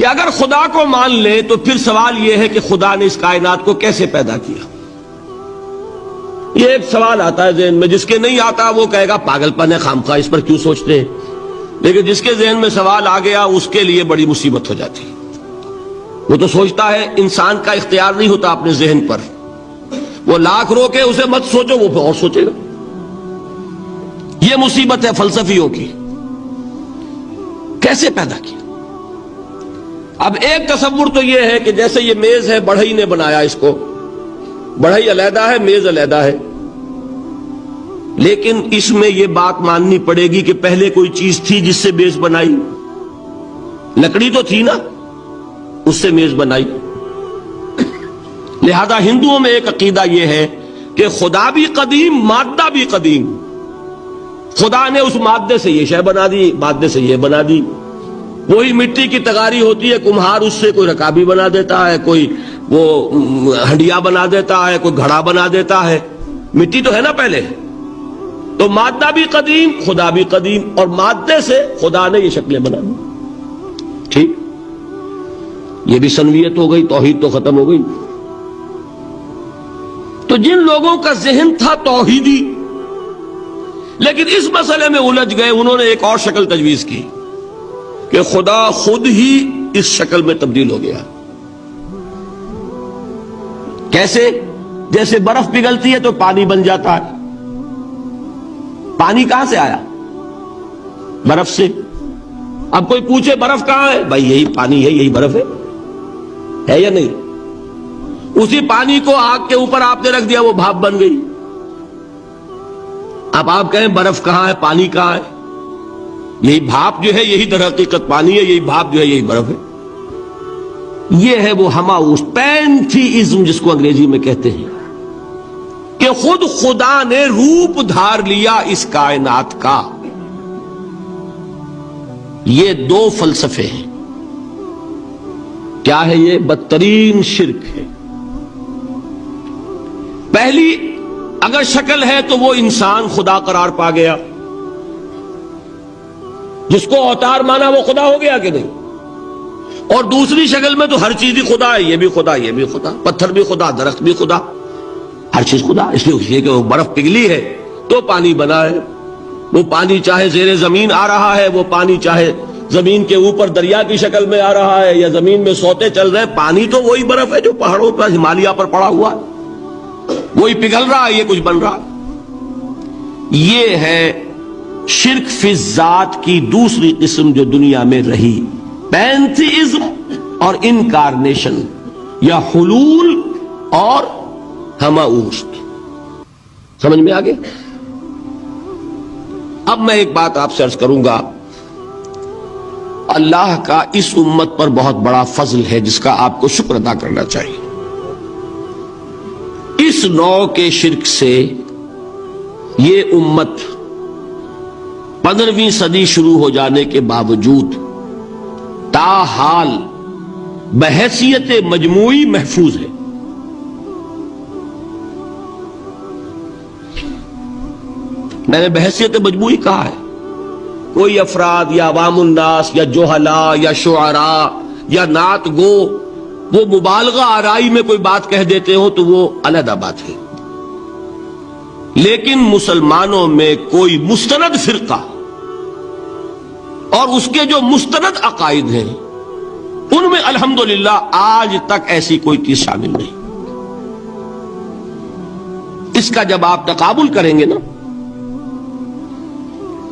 کہ اگر خدا کو مان لے تو پھر سوال یہ ہے کہ خدا نے اس کائنات کو کیسے پیدا کیا. یہ ایک سوال آتا ہے ذہن میں، جس کے نہیں آتا وہ کہے گا پاگل پن ہے، خامخواہ اس پر کیوں سوچتے ہیں. لیکن جس کے ذہن میں سوال آ گیا اس کے لیے بڑی مصیبت ہو جاتی. وہ تو سوچتا ہے، انسان کا اختیار نہیں ہوتا اپنے ذہن پر. وہ لاکھ روکے اسے مت سوچو، وہ اور سوچے گا. یہ مصیبت ہے فلسفیوں کی. کیسے پیدا کیا؟ اب ایک تصور تو یہ ہے کہ جیسے یہ میز ہے، بڑھئی نے بنایا اس کو، بڑھئی علیحدہ ہے، میز علیحدہ ہے. لیکن اس میں یہ بات ماننی پڑے گی کہ پہلے کوئی چیز تھی جس سے میز بنائی. لکڑی تو تھی نا، اس سے میز بنائی. لہذا ہندوؤں میں ایک عقیدہ یہ ہے کہ خدا بھی قدیم، مادہ بھی قدیم. خدا نے اس مادے سے یہ شے بنا دی، مادے سے یہ بنا دی. وہی مٹی کی تغاری ہوتی ہے، کمہار اس سے کوئی رکابی بنا دیتا ہے، کوئی وہ ہنڈیا بنا دیتا ہے، کوئی گھڑا بنا دیتا ہے. مٹی تو ہے نا پہلے. تو مادہ بھی قدیم، خدا بھی قدیم، اور مادے سے خدا نے یہ شکلیں بنا دی. ٹھیک، یہ بھی سنویت ہو گئی، توحید تو ختم ہو گئی. تو جن لوگوں کا ذہن تھا توحیدی لیکن اس مسئلے میں الجھ گئے، انہوں نے ایک اور شکل تجویز کی کہ خدا خود ہی اس شکل میں تبدیل ہو گیا. کیسے؟ جیسے برف پگھلتی ہے تو پانی بن جاتا ہے. پانی کہاں سے آیا؟ برف سے. اب کوئی پوچھے برف کہاں ہے؟ بھائی یہی پانی ہے، یہی برف ہے یا نہیں؟ اسی پانی کو آگ کے اوپر آپ نے رکھ دیا، وہ بھاپ بن گئی. اب آپ کہیں برف کہاں ہے، پانی کہاں ہے؟ یہی بھاپ جو ہے یہی در حقیقت پانی ہے، یہی بھاپ جو ہے یہی برف ہے. یہ ہے وہ ہماؤس پینتھیزم جس کو انگریزی میں کہتے ہیں، کہ خود خدا نے روپ دھار لیا اس کائنات کا. یہ دو فلسفے ہیں. کیا ہے یہ؟ بدترین شرک ہے. پہلی اگر شکل ہے تو وہ انسان خدا قرار پا گیا. جس کو اوتار مانا وہ خدا ہو گیا کہ نہیں؟ اور دوسری شکل میں تو ہر چیز ہی خدا ہے، یہ بھی خدا، یہ بھی خدا، پتھر بھی خدا، درخت بھی خدا، ہر چیز خدا. اس لیے کہ وہ برف پگھلی ہے تو پانی بنا ہے. وہ پانی چاہے زیر زمین آ رہا ہے، وہ پانی چاہے زمین کے اوپر دریا کی شکل میں آ رہا ہے یا زمین میں سوتے چل رہے، پانی تو وہی برف ہے جو پہاڑوں پر ہمالیہ پر پڑا ہوا ہے، وہی پگھل رہا ہے، یہ کچھ بن رہا ہے. یہ ہے شرک فی الذات کی دوسری قسم جو دنیا میں رہی، پینتھیزم اور انکارنیشن، یا حلول اور ہماؤس. سمجھ میں آگے؟ اب میں ایک بات آپ سے عرض کروں گا. اللہ کا اس امت پر بہت بڑا فضل ہے جس کا آپ کو شکر ادا کرنا چاہیے. اس نوع کے شرک سے یہ امت 15ویں صدی شروع ہو جانے کے باوجود تاحال بحیثیت مجموعی محفوظ ہے. میں نے بحیثیت مجموعی کہا ہے. کوئی افراد یا عوام الناس یا جوہلا یا شعراء یا نعت گو وہ مبالغہ آرائی میں کوئی بات کہہ دیتے ہو تو وہ علیحدہ بات ہے. لیکن مسلمانوں میں کوئی مستند فرقہ اور اس کے جو مستند عقائد ہیں ان میں الحمدللہ آج تک ایسی کوئی چیز شامل نہیں. اس کا جب آپ تقابل کریں گے نا،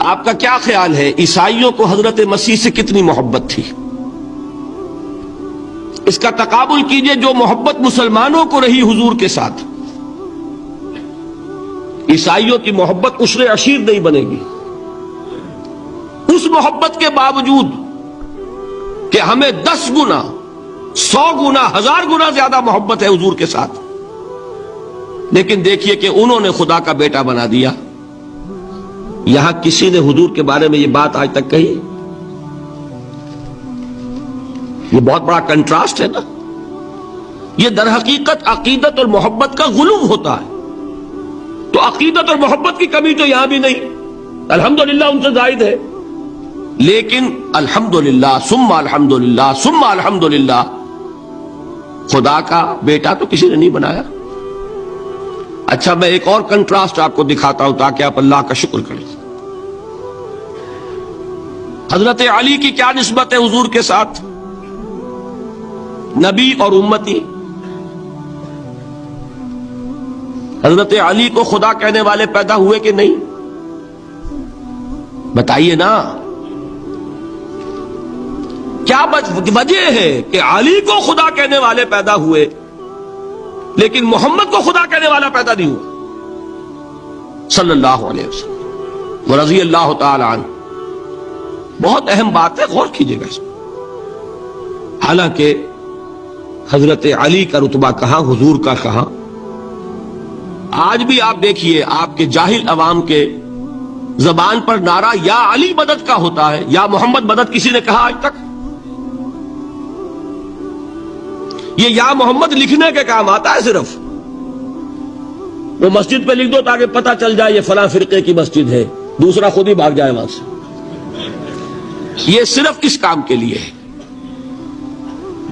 آپ کا کیا خیال ہے عیسائیوں کو حضرت مسیح سے کتنی محبت تھی؟ اس کا تقابل کیجئے جو محبت مسلمانوں کو رہی حضور کے ساتھ. عیسائیوں کی محبت عشر عشیر نہیں بنے گی. اس محبت کے باوجود کہ ہمیں 10 گنا 100 گنا 1000 گنا زیادہ محبت ہے حضور کے ساتھ، لیکن دیکھیے کہ انہوں نے خدا کا بیٹا بنا دیا. یہاں کسی نے حضور کے بارے میں یہ بات آج تک کہی؟ یہ بہت بڑا کنٹراسٹ ہے نا. یہ در حقیقت عقیدت اور محبت کا غلو ہوتا ہے. تو عقیدت اور محبت کی کمی تو یہاں بھی نہیں، الحمدللہ ان سے زائد ہے. لیکن الحمدللہ ثم الحمدللہ ثم الحمدللہ خدا کا بیٹا تو کسی نے نہیں بنایا. اچھا میں ایک اور کنٹراسٹ آپ کو دکھاتا ہوں تاکہ آپ اللہ کا شکر کریں. حضرت علی کی کیا نسبت ہے حضور کے ساتھ؟ نبی اور امتی. حضرت علی کو خدا کہنے والے پیدا ہوئے کہ نہیں؟ بتائیے نا. کیا وجہ ہے کہ علی کو خدا کہنے والے پیدا ہوئے لیکن محمد کو خدا کہنے والا پیدا نہیں ہوا صلی اللہ علیہ وسلم ورضی اللہ تعالی عنہ؟ بہت اہم بات ہے، غور کیجئے گا اس میں. حالانکہ حضرت علی کا رتبہ کہاں، حضور کا کہاں. آج بھی آپ دیکھیے آپ کے جاہل عوام کے زبان پر نعرہ یا علی مدد کا ہوتا ہے یا محمد مدد کسی نے کہا آج تک؟ یہ یا محمد لکھنے کے کام آتا ہے صرف. وہ مسجد پہ لکھ دو تاکہ پتہ چل جائے یہ فلاں فرقے کی مسجد ہے، دوسرا خود ہی بھاگ جائے وہاں سے. یہ صرف اس کام کے لیے ہے.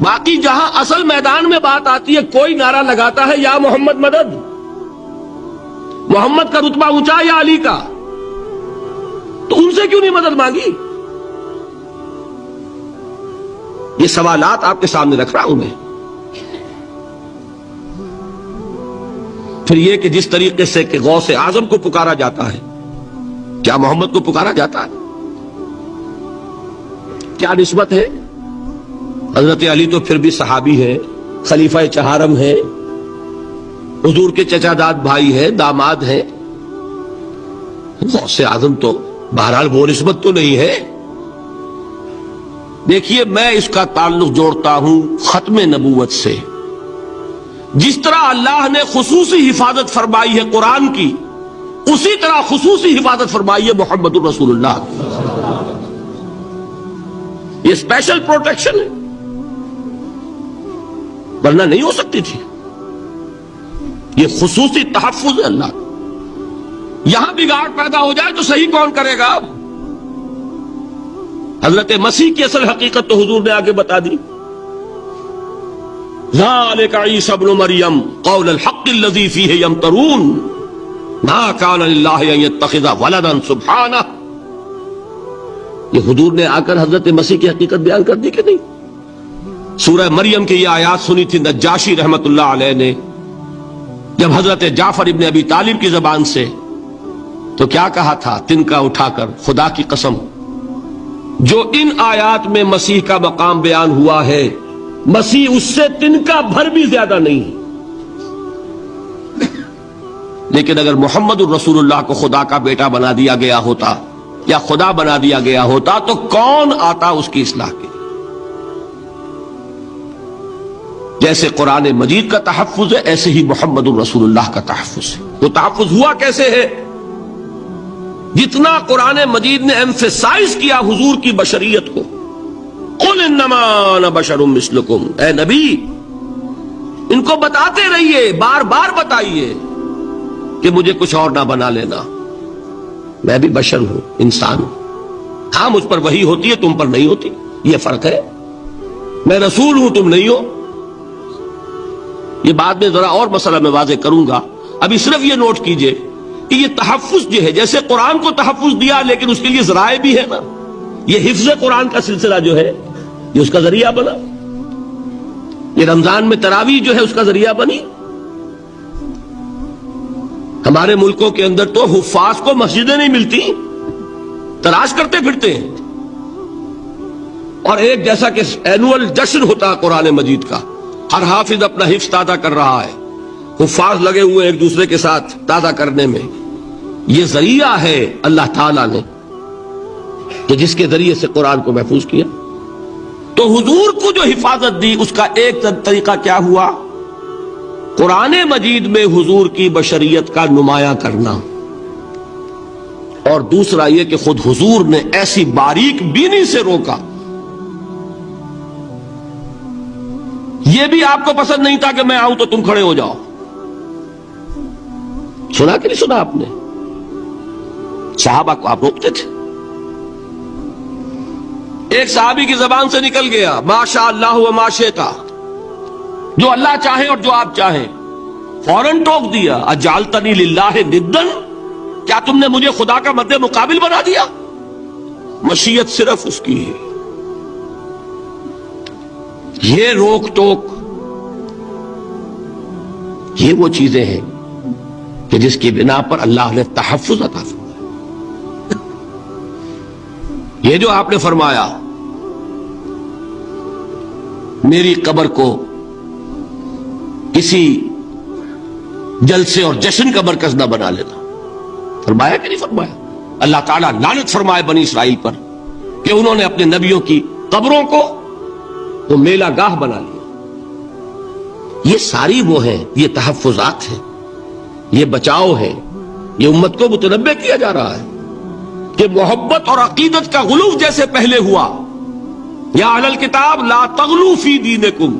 باقی جہاں اصل میدان میں بات آتی ہے کوئی نعرہ لگاتا ہے یا محمد مدد. محمد کا رتبہ اونچا یا علی کا؟ تو ان سے کیوں نہیں مدد مانگی؟ یہ سوالات آپ کے سامنے رکھ رہا ہوں میں. پھر یہ کہ جس طریقے سے کہ غوث اعظم کو پکارا جاتا ہے، کیا محمد کو پکارا جاتا ہے؟ کیا نسبت ہے؟ حضرت علی تو پھر بھی صحابی ہے، خلیفہ چہارم ہے، حضور کے چچا داد بھائی ہے، داماد ہے. غوث اعظم تو بہرحال وہ نسبت تو نہیں ہے. دیکھیے میں اس کا تعلق جوڑتا ہوں ختم نبوت سے. جس طرح اللہ نے خصوصی حفاظت فرمائی ہے قرآن کی، اسی طرح خصوصی حفاظت فرمائی ہے محمد الرسول اللہ. یہ اسپیشل پروٹیکشن ہے، ورنہ نہیں ہو سکتی تھی. یہ خصوصی تحفظ ہے اللہ. یہاں بگاڑ پیدا ہو جائے تو صحیح کون کرے گا؟ اب حضرت مسیح کی اصل حقیقت تو حضور نے آگے بتا دی. ذالک عیسی ابن مریم قول الحق الذی فیہ یمترون ما کان للہ ان یتخذ ولدا سبحانہ. یہ حضور نے آ کر حضرت مسیح کی حقیقت بیان کر دی کہ نہیں؟ سورہ مریم کی یہ آیات سنی تھی نجاشی رحمت اللہ علیہ نے جب حضرت جعفر ابن ابی طالب کی زبان سے، تو کیا کہا تھا تنکا اٹھا کر، خدا کی قسم جو ان آیات میں مسیح کا مقام بیان ہوا ہے مسیح اس سے تنکا بھر بھی زیادہ نہیں. لیکن اگر محمد الرسول اللہ کو خدا کا بیٹا بنا دیا گیا ہوتا یا خدا بنا دیا گیا ہوتا تو کون آتا اس کی اصلاح کے؟ جیسے قرآن مجید کا تحفظ ہے ایسے ہی محمد الرسول اللہ کا تحفظ ہے. وہ تحفظ ہوا کیسے ہے؟ جتنا قرآن مجید نے ایمفیسائز کیا حضور کی بشریت کو، قل انما انا بشر مثلکم، اے نبی ان کو بتاتے رہیے، بار بار بتائیے کہ مجھے کچھ اور نہ بنا لینا، میں بھی بشر ہوں، انسان ہوں. ہاں مجھ پر وحی ہوتی ہے، تم پر نہیں ہوتی، یہ فرق ہے. میں رسول ہوں، تم نہیں ہو. یہ بعد میں ذرا اور مسئلہ میں واضح کروں گا. ابھی صرف یہ نوٹ کیجئے کہ یہ تحفظ جو ہے، جیسے قرآن کو تحفظ دیا لیکن اس کے لیے ذرائع بھی ہے نا. یہ حفظ قرآن کا سلسلہ جو ہے یہ اس کا ذریعہ بنا. یہ رمضان میں تراویح جو ہے اس کا ذریعہ بنی. ہمارے ملکوں کے اندر تو حفاظ کو مسجدیں نہیں ملتی، تلاش کرتے پھرتے ہیں. اور ایک جیسا کہ اینول جشن ہوتا ہے قرآن مجید کا، ہر حافظ اپنا حفظ تازہ کر رہا ہے، حفاظ لگے ہوئے ایک دوسرے کے ساتھ تازہ کرنے میں. یہ ذریعہ ہے اللہ تعالیٰ نے کہ جس کے ذریعے سے قرآن کو محفوظ کیا. تو حضور کو جو حفاظت دی اس کا ایک طریقہ کیا ہوا؟ قرآن مجید میں حضور کی بشریت کا نمایاں کرنا، اور دوسرا یہ کہ خود حضور نے ایسی باریک بینی سے روکا. یہ بھی آپ کو پسند نہیں تھا کہ میں آؤں تو تم کھڑے ہو جاؤ. سنا کہ نہیں سنا آپ نے؟ صحابہ کو آپ روکتے تھے. ایک صحابی کی زبان سے نکل گیا ما شاء اللہ و ما شئت، جو اللہ چاہے اور جو آپ چاہیں، فوراً ٹوک دیا اجعلتنی للہ ندن، کیا تم نے مجھے خدا کا مد مقابل بنا دیا؟ مشیت صرف اس کی ہے۔ یہ روک ٹوک، یہ وہ چیزیں ہیں کہ جس کی بنا پر اللہ نے تحفظ عطا فرمایا۔ یہ جو آپ نے فرمایا میری قبر کو کسی جلسے اور جشن کا مرکز نہ بنا لینا، فرمایا کہ نہیں فرمایا؟ اللہ تعالیٰ لعنت فرمائے بنی اسرائیل پر کہ انہوں نے اپنے نبیوں کی قبروں کو تو میلہ گاہ بنا لیا۔ یہ ساری وہ ہیں، یہ تحفظات ہیں، یہ بچاؤ ہے، یہ امت کو متنبہ کیا جا رہا ہے کہ محبت اور عقیدت کا غلو جیسے پہلے ہوا، یا اہل الکتاب لا تغلو فی دینکم،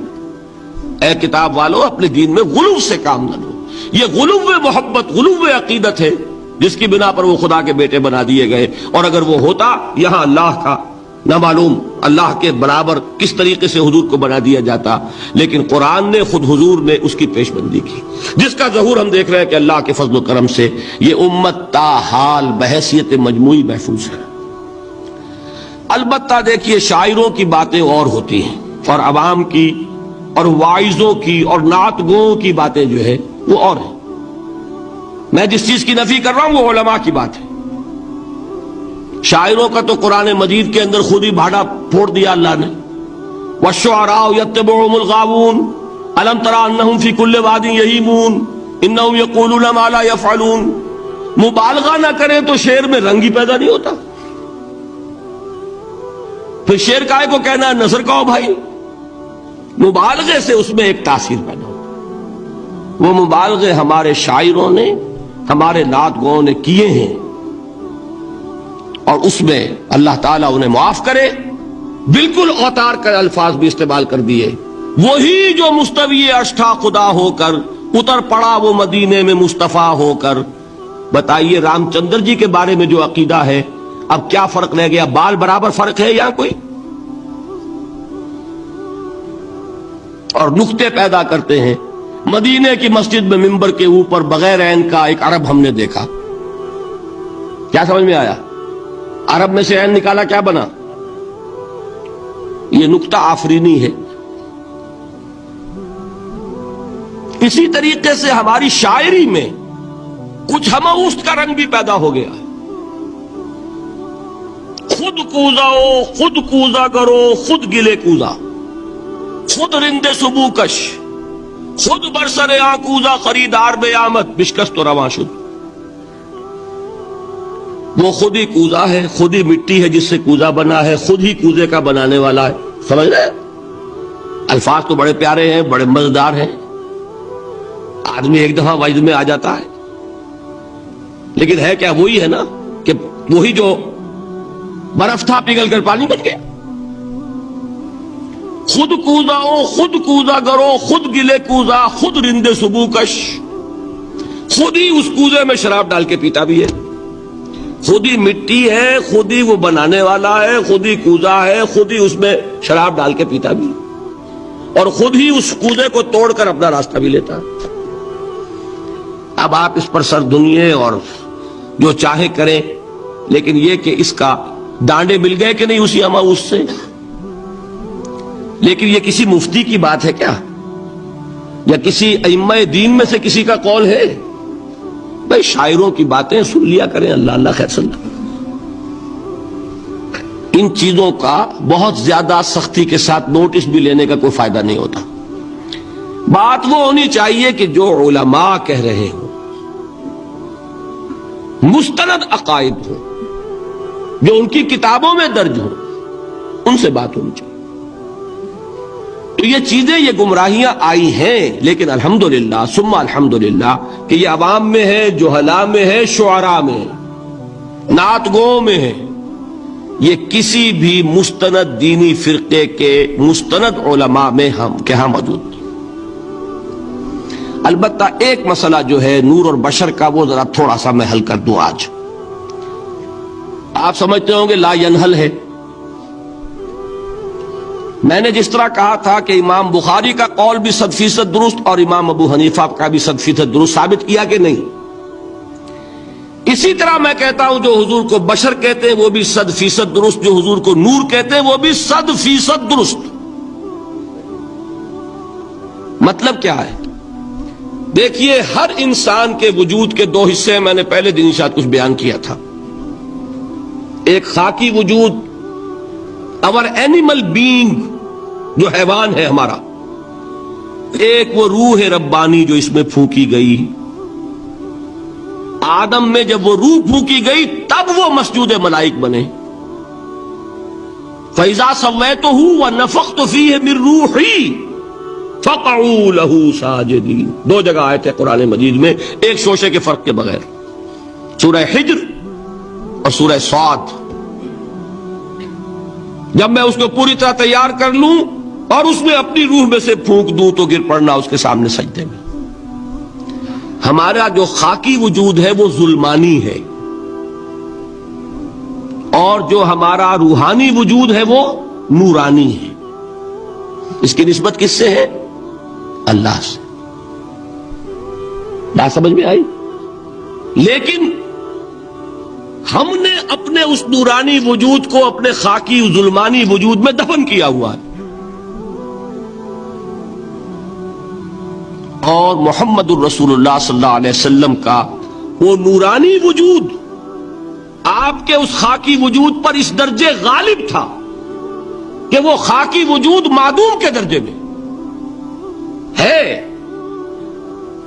اے کتاب والو اپنے دین میں غلو سے کام نہ لو۔ یہ غلو محبت، غلو عقیدت ہے جس کی بنا پر وہ خدا کے بیٹے بنا دیے گئے، اور اگر وہ ہوتا یہاں اللہ کا نہ معلوم اللہ کے برابر کس طریقے سے حضور کو بنا دیا جاتا، لیکن قرآن نے خود حضور نے اس کی پیش بندی کی، جس کا ظہور ہم دیکھ رہے ہیں کہ اللہ کے فضل و کرم سے یہ امت تاحال بحیثیت مجموعی محفوظ ہے۔ البتہ دیکھیے شاعروں کی باتیں اور ہوتی ہیں، اور عوام کی اور واعظوں کی اور نعت گوؤں کی باتیں جو ہے وہ اور ہیں۔ میں جس چیز کی نفی کر رہا ہوں وہ علماء کی بات ہے۔ شاعروں کا تو قرآن مجید کے اندر خود ہی بھاڑا پھوڑ دیا اللہ نے، والشعراء یتبعهم الغاوون الم تر انہم فی کل واد یہیمون انہم یقولون ما لا یفعلون۔ مبالغہ نہ کریں تو شعر میں رنگ ہی پیدا نہیں ہوتا، پھر شعر کائے کو کہنا ہے نثر کہو بھائی، مبالغے سے اس میں ایک تاثیر پیدا ہوتا۔ وہ مبالغے ہمارے شاعروں نے، ہمارے نعت گوؤں نے کیے ہیں، اور اس میں اللہ تعالیٰ انہیں معاف کرے، بالکل اوتار کر الفاظ بھی استعمال کر دیے۔ وہی جو مستوی عرش تھا خدا ہو کر، اتر پڑا وہ مدینے میں مصطفیٰ ہو کر۔ بتائیے رام چندر جی کے بارے میں جو عقیدہ ہے، اب کیا فرق رہ گیا؟ بال برابر فرق ہے یا کوئی؟ اور نقطے پیدا کرتے ہیں۔ مدینے کی مسجد میں منبر کے اوپر بغیر عین کا ایک عرب ہم نے دیکھا، کیا سمجھ میں آیا؟ عرب میں سے عین نکالا، کیا بنا؟ یہ نقطہ آفرینی ہے۔ اسی طریقے سے ہماری شاعری میں کچھ ہماؤست کا رنگ بھی پیدا ہو گیا ہے۔ خود کوزاؤ، خود کوزا کرو، خود گلے کوزا، خود رندے سبو کش، خود برسر آکوزا خریدار بے آمد بشکست و رواں شد۔ وہ خود ہی کوزا ہے، خود ہی مٹی ہے جس سے کوزا بنا ہے، خود ہی کوزے کا بنانے والا ہے۔ سمجھ رہے؟ الفاظ تو بڑے پیارے ہیں، بڑے مزیدار ہیں، آدمی ایک دفعہ وجد میں آ جاتا ہے، لیکن ہے کیا؟ وہی ہے نا کہ وہی جو برف تھا پگھل کر پانی بن گیا۔ خود کوزاؤ، خود کوزا کرو، خود گلے کوزا، خود رندے سبو کش، خود ہی اس کوزے میں شراب ڈال کے پیتا بھی ہے، خود ہی مٹی ہے، خود ہی وہ بنانے والا ہے، خود ہی کوزا ہے، خود ہی اس میں شراب ڈال کے پیتا بھی، اور خود ہی اس کوزے کو توڑ کر اپنا راستہ بھی لیتا ہے۔ اب آپ اس پر سر دنیے اور جو چاہے کریں، لیکن یہ کہ اس کا ڈانڈے مل گئے کہ نہیں اسی ہماؤس سے؟ لیکن یہ کسی مفتی کی بات ہے کیا؟ یا کسی ائمہ دین میں سے کسی کا قول ہے؟ بھائی شاعروں کی باتیں سن لیا کریں، اللہ اللہ خیر سن۔ ان چیزوں کا بہت زیادہ سختی کے ساتھ نوٹس بھی لینے کا کوئی فائدہ نہیں ہوتا۔ بات وہ ہونی چاہیے کہ جو علماء کہہ رہے ہوں، مستند عقائد ہوں، جو ان کی کتابوں میں درج ہوں، ان سے بات ہونی چاہیے۔ تو یہ چیزیں، یہ گمراہیاں آئی ہیں، لیکن الحمدللہ ثم الحمدللہ کہ یہ عوام میں ہے، جہلاء میں ہے، شعراء میں ہے، نعت گوؤں میں ہے، یہ کسی بھی مستند دینی فرقے کے مستند علماء میں ہم کے ہاں موجود نہیں۔ البتہ ایک مسئلہ جو ہے نور اور بشر کا، وہ ذرا تھوڑا سا میں حل کر دوں آج۔ آپ سمجھتے ہوں گے لا ینحل ہے، میں نے جس طرح کہا تھا کہ امام بخاری کا قول بھی 100% درست اور امام ابو حنیفہ کا بھی 100% درست ثابت کیا کہ نہیں؟ اسی طرح میں کہتا ہوں جو حضور کو بشر کہتے ہیں وہ بھی 100% درست، جو حضور کو نور کہتے ہیں وہ بھی 100% درست۔ مطلب کیا ہے؟ دیکھیے، ہر انسان کے وجود کے دو حصے ہیں، میں نے پہلے دن شاید کچھ بیان کیا تھا۔ ایک خاکی وجود، اور اینیمل بینگ جو حیوان ہے ہمارا، ایک وہ روح ربانی جو اس میں پھونکی گئی۔ آدم میں جب وہ روح پھونکی گئی تب وہ مسجود ملائک بنے۔ فَإِذَا سَوَّيْتُهُ وَنَفَخْتُ فِيهِ مِن رُوحِي فَقَعُوا لَهُ سَاجِدِينَ۔ دو جگہ آئے تھے قرآن مجید میں ایک شوشے کے فرق کے بغیر، سورہ حجر اور سورہ صاد۔ جب میں اس کو پوری طرح تیار کر لوں اور اس میں اپنی روح میں سے پھونک دوں تو گر پڑنا اس کے سامنے سجدے میں۔ ہمارا جو خاکی وجود ہے وہ ظلمانی ہے، اور جو ہمارا روحانی وجود ہے وہ نورانی ہے۔ اس کی نسبت کس سے ہے؟ اللہ سے۔ بات سمجھ میں آئی؟ لیکن ہم نے اپنے اس نورانی وجود کو اپنے خاکی ظلمانی وجود میں دفن کیا ہوا ہے، اور محمد الرسول اللہ صلی اللہ علیہ وسلم کا وہ نورانی وجود آپ کے اس خاکی وجود پر اس درجے غالب تھا کہ وہ خاکی وجود معدوم کے درجے میں ہے،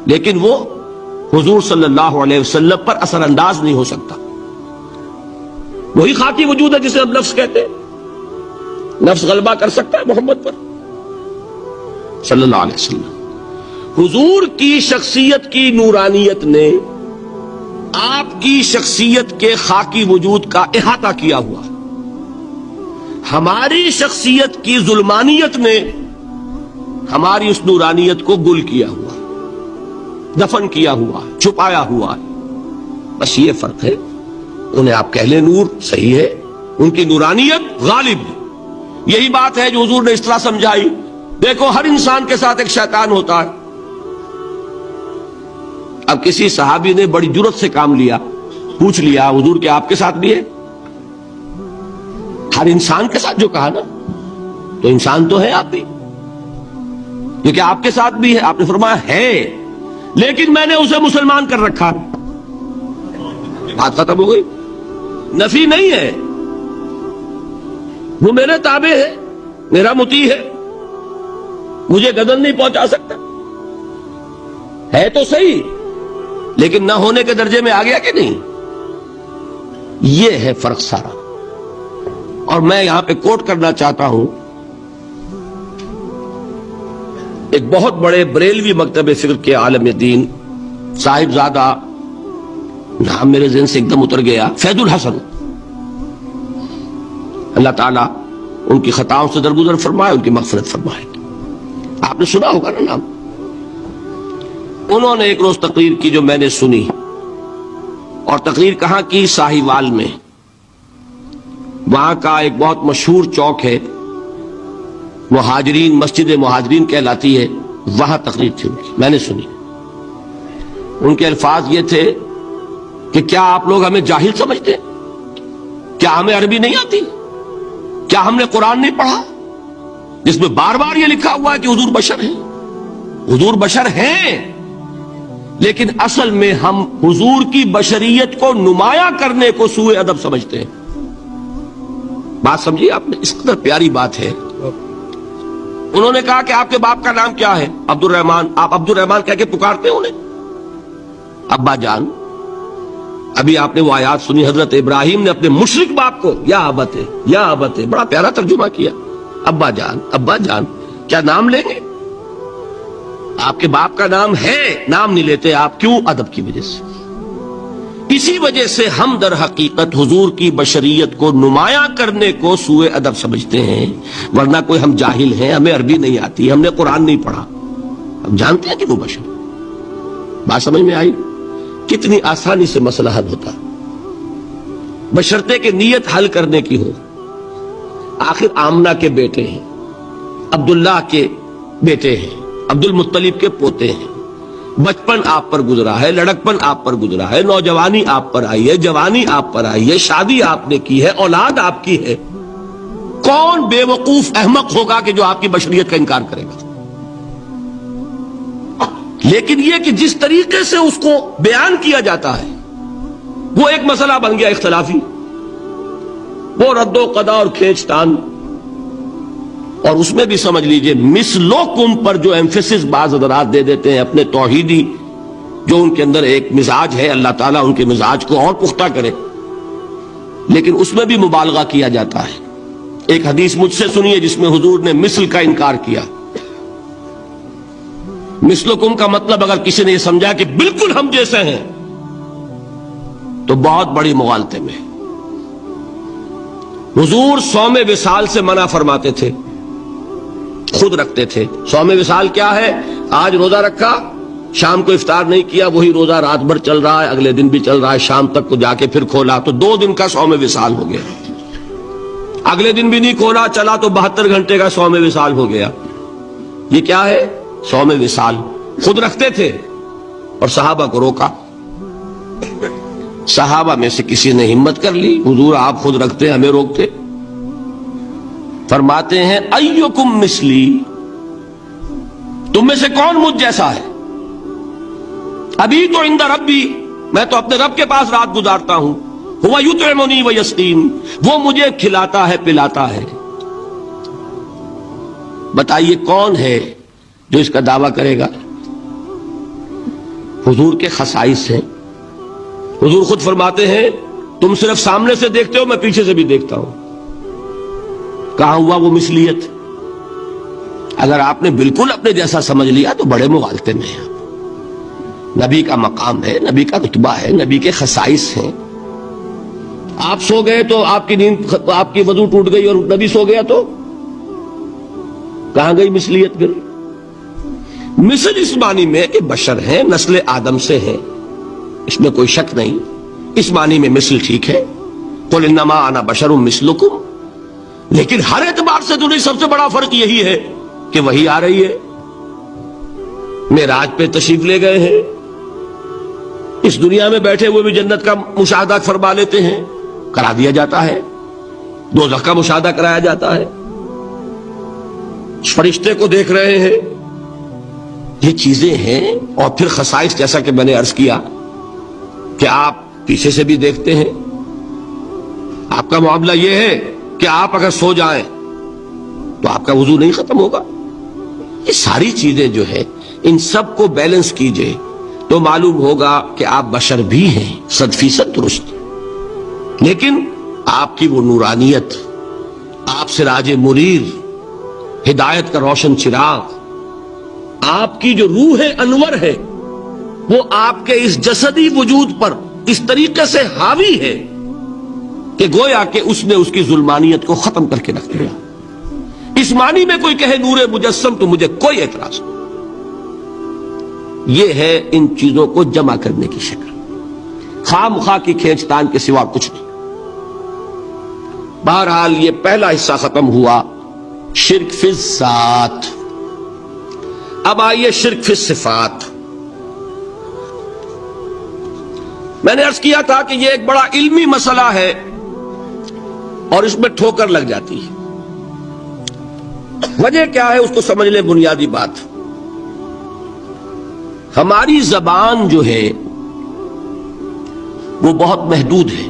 لیکن وہ حضور صلی اللہ علیہ وسلم پر اثر انداز نہیں ہو سکتا۔ وہی خاکی وجود ہے جسے ہم نفس کہتے ہیں، نفس غلبہ کر سکتا ہے محمد پر صلی اللہ علیہ وسلم۔ حضور کی شخصیت کی نورانیت نے آپ کی شخصیت کے خاکی وجود کا احاطہ کیا ہوا، ہماری شخصیت کی ظلمانیت نے ہماری اس نورانیت کو گل کیا ہوا، دفن کیا ہوا، چھپایا ہوا ہے۔ بس یہ فرق ہے۔ انہیں آپ کہہ لیں نور، صحیح ہے، ان کی نورانیت غالب۔ یہی بات ہے جو حضور نے اس طرح سمجھائی۔ دیکھو، ہر انسان کے ساتھ ایک شیطان ہوتا ہے۔ اب کسی صحابی نے بڑی جرت سے کام لیا، پوچھ لیا حضور کہ آپ کے ساتھ بھی ہے؟ ہر انسان کے ساتھ جو کہا نا، تو انسان تو ہے آپ بھی، یہ کہ آپ کے ساتھ بھی ہے؟ آپ نے فرمایا ہے، لیکن میں نے اسے مسلمان کر رکھا۔ بات ختم ہو گئی۔ نفی نہیں ہے، وہ میرے تابع ہے، میرا مطیع ہے، مجھے گدن نہیں پہنچا سکتا، ہے تو صحیح، لیکن نہ ہونے کے درجے میں آ گیا کہ نہیں؟ یہ ہے فرق سارا۔ اور میں یہاں پہ کوٹ کرنا چاہتا ہوں ایک بہت بڑے بریلوی مکتب فکر کے عالم دین، صاحب زادہ، نام میرے ذہن سے ایک دم اتر گیا، فیض الحسن، اللہ تعالیٰ ان کی خطاؤں سے درگزر فرمائے، ان کی مغفرت فرمائے۔ آپ نے سنا ہوگا نا نام۔ انہوں نے ایک روز تقریر کی جو میں نے سنی، اور تقریر کہاں کی؟ ساہیوال میں۔ وہاں کا ایک بہت مشہور چوک ہے، مہاجرین، مسجد مہاجرین کہلاتی ہے، وہاں تقریر تھی ان کی، میں نے سنی۔ ان کے الفاظ یہ تھے کہ کیا آپ لوگ ہمیں جاہل سمجھتے ہیں؟ کیا ہمیں عربی نہیں آتی؟ کیا ہم نے قرآن نہیں پڑھا جس میں بار بار یہ لکھا ہوا ہے کہ حضور بشر ہیں؟ حضور بشر ہیں، لیکن اصل میں ہم حضور کی بشریت کو نمایاں کرنے کو سوء ادب سمجھتے ہیں۔ بات سمجھیے آپ نے، اس قدر پیاری بات ہے۔ انہوں نے کہا کہ آپ کے باپ کا نام کیا ہے؟ عبد الرحمان۔ آپ عبد الرحمان کہہ کے پکارتے ہیں انہیں؟ ابا جان۔ ابھی آپ نے وہ آیات سنی، حضرت ابراہیم نے اپنے مشرک باپ کو یا ابت ہے، یا ابت ہے، بڑا پیارا ترجمہ کیا، ابا جان، ابا جان۔ کیا نام لیں گے؟ آپ کے باپ کا نام ہے، نام نہیں لیتے آپ، کیوں؟ ادب کی وجہ سے۔ اسی وجہ سے ہم در حقیقت حضور کی بشریت کو نمایاں کرنے کو سوء ادب سمجھتے ہیں، ورنہ کوئی ہم جاہل ہیں، ہمیں عربی نہیں آتی، ہم نے قرآن نہیں پڑھا، ہم جانتے ہیں کہ وہ بشر۔ بات سمجھ میں آئی؟ کتنی آسانی سے مسئلہ حل ہوتا، بشرطے کہ نیت حل کرنے کی ہو۔ آخر آمنہ کے بیٹے ہیں، عبداللہ کے بیٹے ہیں، عبد المطلب کے پوتے ہیں، بچپن آپ پر گزرا ہے، لڑکپن آپ پر گزرا ہے، نوجوانی آپ پر آئی ہے، جوانی آپ پر آئی ہے، شادی آپ نے کی ہے، اولاد آپ کی ہے. کون بے وقوف احمق ہوگا کہ جو آپ کی بشریت کا انکار کرے گا؟ لیکن یہ کہ جس طریقے سے اس کو بیان کیا جاتا ہے وہ ایک مسئلہ بن گیا اختلافی، وہ رد و قضا اور کھینچ تان. اور اس میں بھی سمجھ لیجئے مثلکم پر جو ایمفیسس بعض حضرات دے دیتے ہیں اپنے توحیدی جو ان کے اندر ایک مزاج ہے، اللہ تعالیٰ ان کے مزاج کو اور پختہ کرے، لیکن اس میں بھی مبالغہ کیا جاتا ہے. ایک حدیث مجھ سے سنیے جس میں حضور نے مثل کا انکار کیا. مثلکم کا مطلب اگر کسی نے یہ سمجھا کہ بالکل ہم جیسے ہیں تو بہت بڑی مغالطے میں. حضور صوم وصال سے منع فرماتے تھے، خود رکھتے تھے. صوم وصال کیا ہے؟ آج روزہ رکھا، شام کو افطار نہیں کیا، وہی روزہ رات بھر چل رہا ہے، اگلے دن بھی چل رہا ہے، شام تک کو جا کے پھر کھولا تو 2 دن کا صوم وصال ہو گیا. اگلے دن بھی نہیں کھولا، چلا تو 72 گھنٹے کا صوم وصال ہو گیا. یہ کیا ہے؟ صوم وصال. خود رکھتے تھے اور صحابہ کو روکا. صحابہ میں سے کسی نے ہمت کر لی، حضور آپ خود رکھتے ہمیں روکتے. فرماتے ہیں ایکم مثلی، تم میں سے کون مجھ جیسا ہے؟ ابھی تو عند ربی، میں تو اپنے رب کے پاس رات گزارتا ہوں. ہوا یطعمنی ویسقین، وہ مجھے کھلاتا ہے پلاتا ہے. بتائیے کون ہے جو اس کا دعویٰ کرے گا؟ حضور کے خصائص ہیں. حضور خود فرماتے ہیں تم صرف سامنے سے دیکھتے ہو، میں پیچھے سے بھی دیکھتا ہوں. کہاں ہوا وہ مثلیت؟ اگر آپ نے بالکل اپنے جیسا سمجھ لیا تو بڑے مغالطے میں ہیں. نبی کا مقام ہے، نبی کا رتبہ ہے، نبی کے خصائص ہیں. آپ سو گئے تو آپ کی نیند، آپ کی وضو ٹوٹ گئی اور نبی سو گیا تو کہاں گئی مثلیت؟ پھر مثل اس معنی میں کہ بشر ہیں، نسل آدم سے ہیں، اس میں کوئی شک نہیں. اس معنی میں مثل ٹھیک ہے، قل انما انا بشر مثلکم. لیکن ہر اعتبار سے تو نہیں. سب سے بڑا فرق یہی ہے کہ وہی آ رہی ہے، معراج پہ تشریف لے گئے ہیں، اس دنیا میں بیٹھے ہوئے بھی جنت کا مشاہدہ فرما لیتے ہیں، کرا دیا جاتا ہے. دوزخ کا مشاہدہ کرایا جاتا ہے، فرشتے کو دیکھ رہے ہیں. یہ چیزیں ہیں. اور پھر خصائص جیسا کہ میں نے عرض کیا کہ آپ پیچھے سے بھی دیکھتے ہیں. آپ کا معاملہ یہ ہے کہ آپ اگر سو جائیں تو آپ کا وضو نہیں ختم ہوگا. یہ ساری چیزیں جو ہے ان سب کو بیلنس کیجئے تو معلوم ہوگا کہ آپ بشر بھی ہیں 100% درست. لیکن آپ کی وہ نورانیت، آپ سراج منیر، ہدایت کا روشن چراغ، آپ کی جو روح انور ہے وہ آپ کے اس جسدی وجود پر اس طریقے سے حاوی ہے کہ گویا کہ اس نے اس کی ظلمانیت کو ختم کر کے رکھ دیا. اس معنی میں کوئی کہے نور مجسم تو مجھے کوئی اعتراض نہیں. یہ ہے ان چیزوں کو جمع کرنے کی شکل، خواہ مخواہ کی کھینچ تان کے سوا کچھ نہیں. بہرحال یہ پہلا حصہ ختم ہوا، شرک فی الذات. اب آئیے شرک فی الصفات. میں نے عرض کیا تھا کہ یہ ایک بڑا علمی مسئلہ ہے اور اس میں ٹھوکر لگ جاتی ہے. وجہ کیا ہے اس کو سمجھ لیں. بنیادی بات، ہماری زبان جو ہے وہ بہت محدود ہے.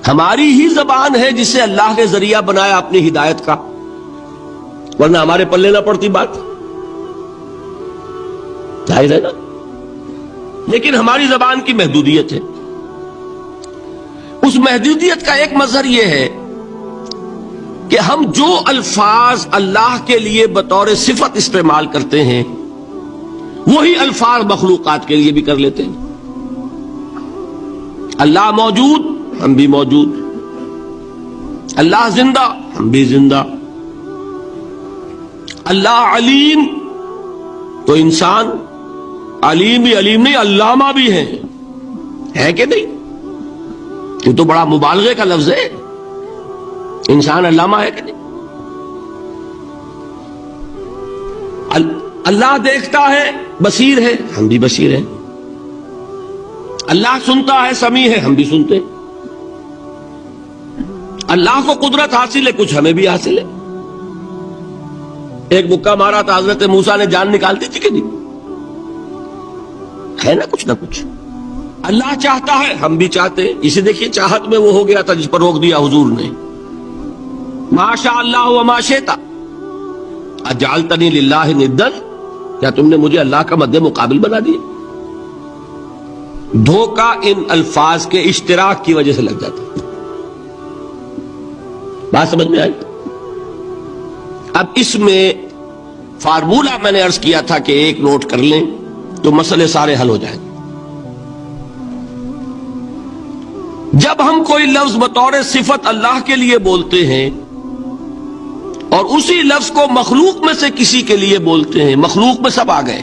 ہماری ہی زبان ہے جسے اللہ نے ذریعہ بنایا اپنی ہدایت کا، ورنہ ہمارے پلے نہ پڑتی بات، ظاہر ہے نا. لیکن ہماری زبان کی محدودیت ہے. اس محدودیت کا ایک مظہر یہ ہے کہ ہم جو الفاظ اللہ کے لیے بطور صفت استعمال کرتے ہیں وہی الفاظ مخلوقات کے لیے بھی کر لیتے ہیں. اللہ موجود، ہم بھی موجود. اللہ زندہ، ہم بھی زندہ. اللہ علیم، تو انسان علیم بھی علیم نہیں، علامہ بھی ہے کہ نہیں؟ یہ تو بڑا مبالغے کا لفظ ہے. انسان علامہ ہے کہ نہیں؟ اللہ دیکھتا ہے، بصیر ہے، ہم بھی بصیر ہیں۔ اللہ سنتا ہے، سمیع ہے، ہم بھی سنتے ہیں۔ اللہ کو قدرت حاصل ہے، کچھ ہمیں بھی حاصل ہے۔ ایک مکہ مارا تھا حضرت موسیٰ نے، جان نکال دی تھی کہ نہیں؟ ہے نا کچھ نہ کچھ۔ اللہ چاہتا ہے، ہم بھی چاہتے ہیں۔ اسے دیکھیے چاہت میں وہ ہو گیا تھا جس پر روک دیا حضور نے، ما شاء اللہ وما شئت اجعلتنی للہ ندا، کیا تم نے مجھے اللہ کا مد مقابل بنا دیا؟ دھوکہ ان الفاظ کے اشتراک کی وجہ سے لگ جاتا ہے۔ بات سمجھ میں آئی؟ اب اس میں فارمولہ میں نے عرض کیا تھا کہ ایک نوٹ کر لیں تو مسئلے سارے حل ہو جائیں۔ جب ہم کوئی لفظ بطور صفت اللہ کے لیے بولتے ہیں اور اسی لفظ کو مخلوق میں سے کسی کے لیے بولتے ہیں، مخلوق میں سب آ گئے،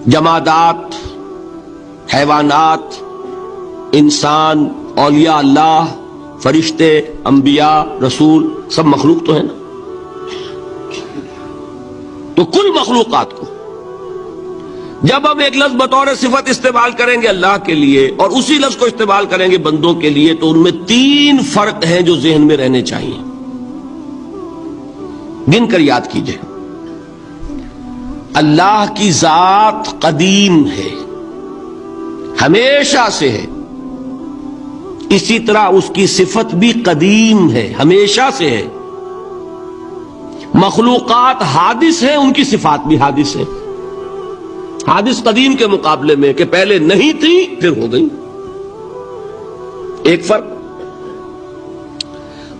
جمادات، حیوانات، انسان، اولیاء اللہ، فرشتے، انبیاء، رسول، سب مخلوق تو ہیں نا۔ تو کل مخلوقات کو جب ہم ایک لفظ بطور صفت استعمال کریں گے اللہ کے لیے اور اسی لفظ کو استعمال کریں گے بندوں کے لیے، تو ان میں 3 فرق ہیں جو ذہن میں رہنے چاہیے، گن کر یاد کیجئے۔ اللہ کی ذات قدیم ہے، ہمیشہ سے ہے، اسی طرح اس کی صفت بھی قدیم ہے، ہمیشہ سے ہے۔ مخلوقات حادث ہیں، ان کی صفات بھی حادث ہیں۔ حادث قدیم کے مقابلے میں کہ پہلے نہیں تھی پھر ہو گئی۔ ایک فرق،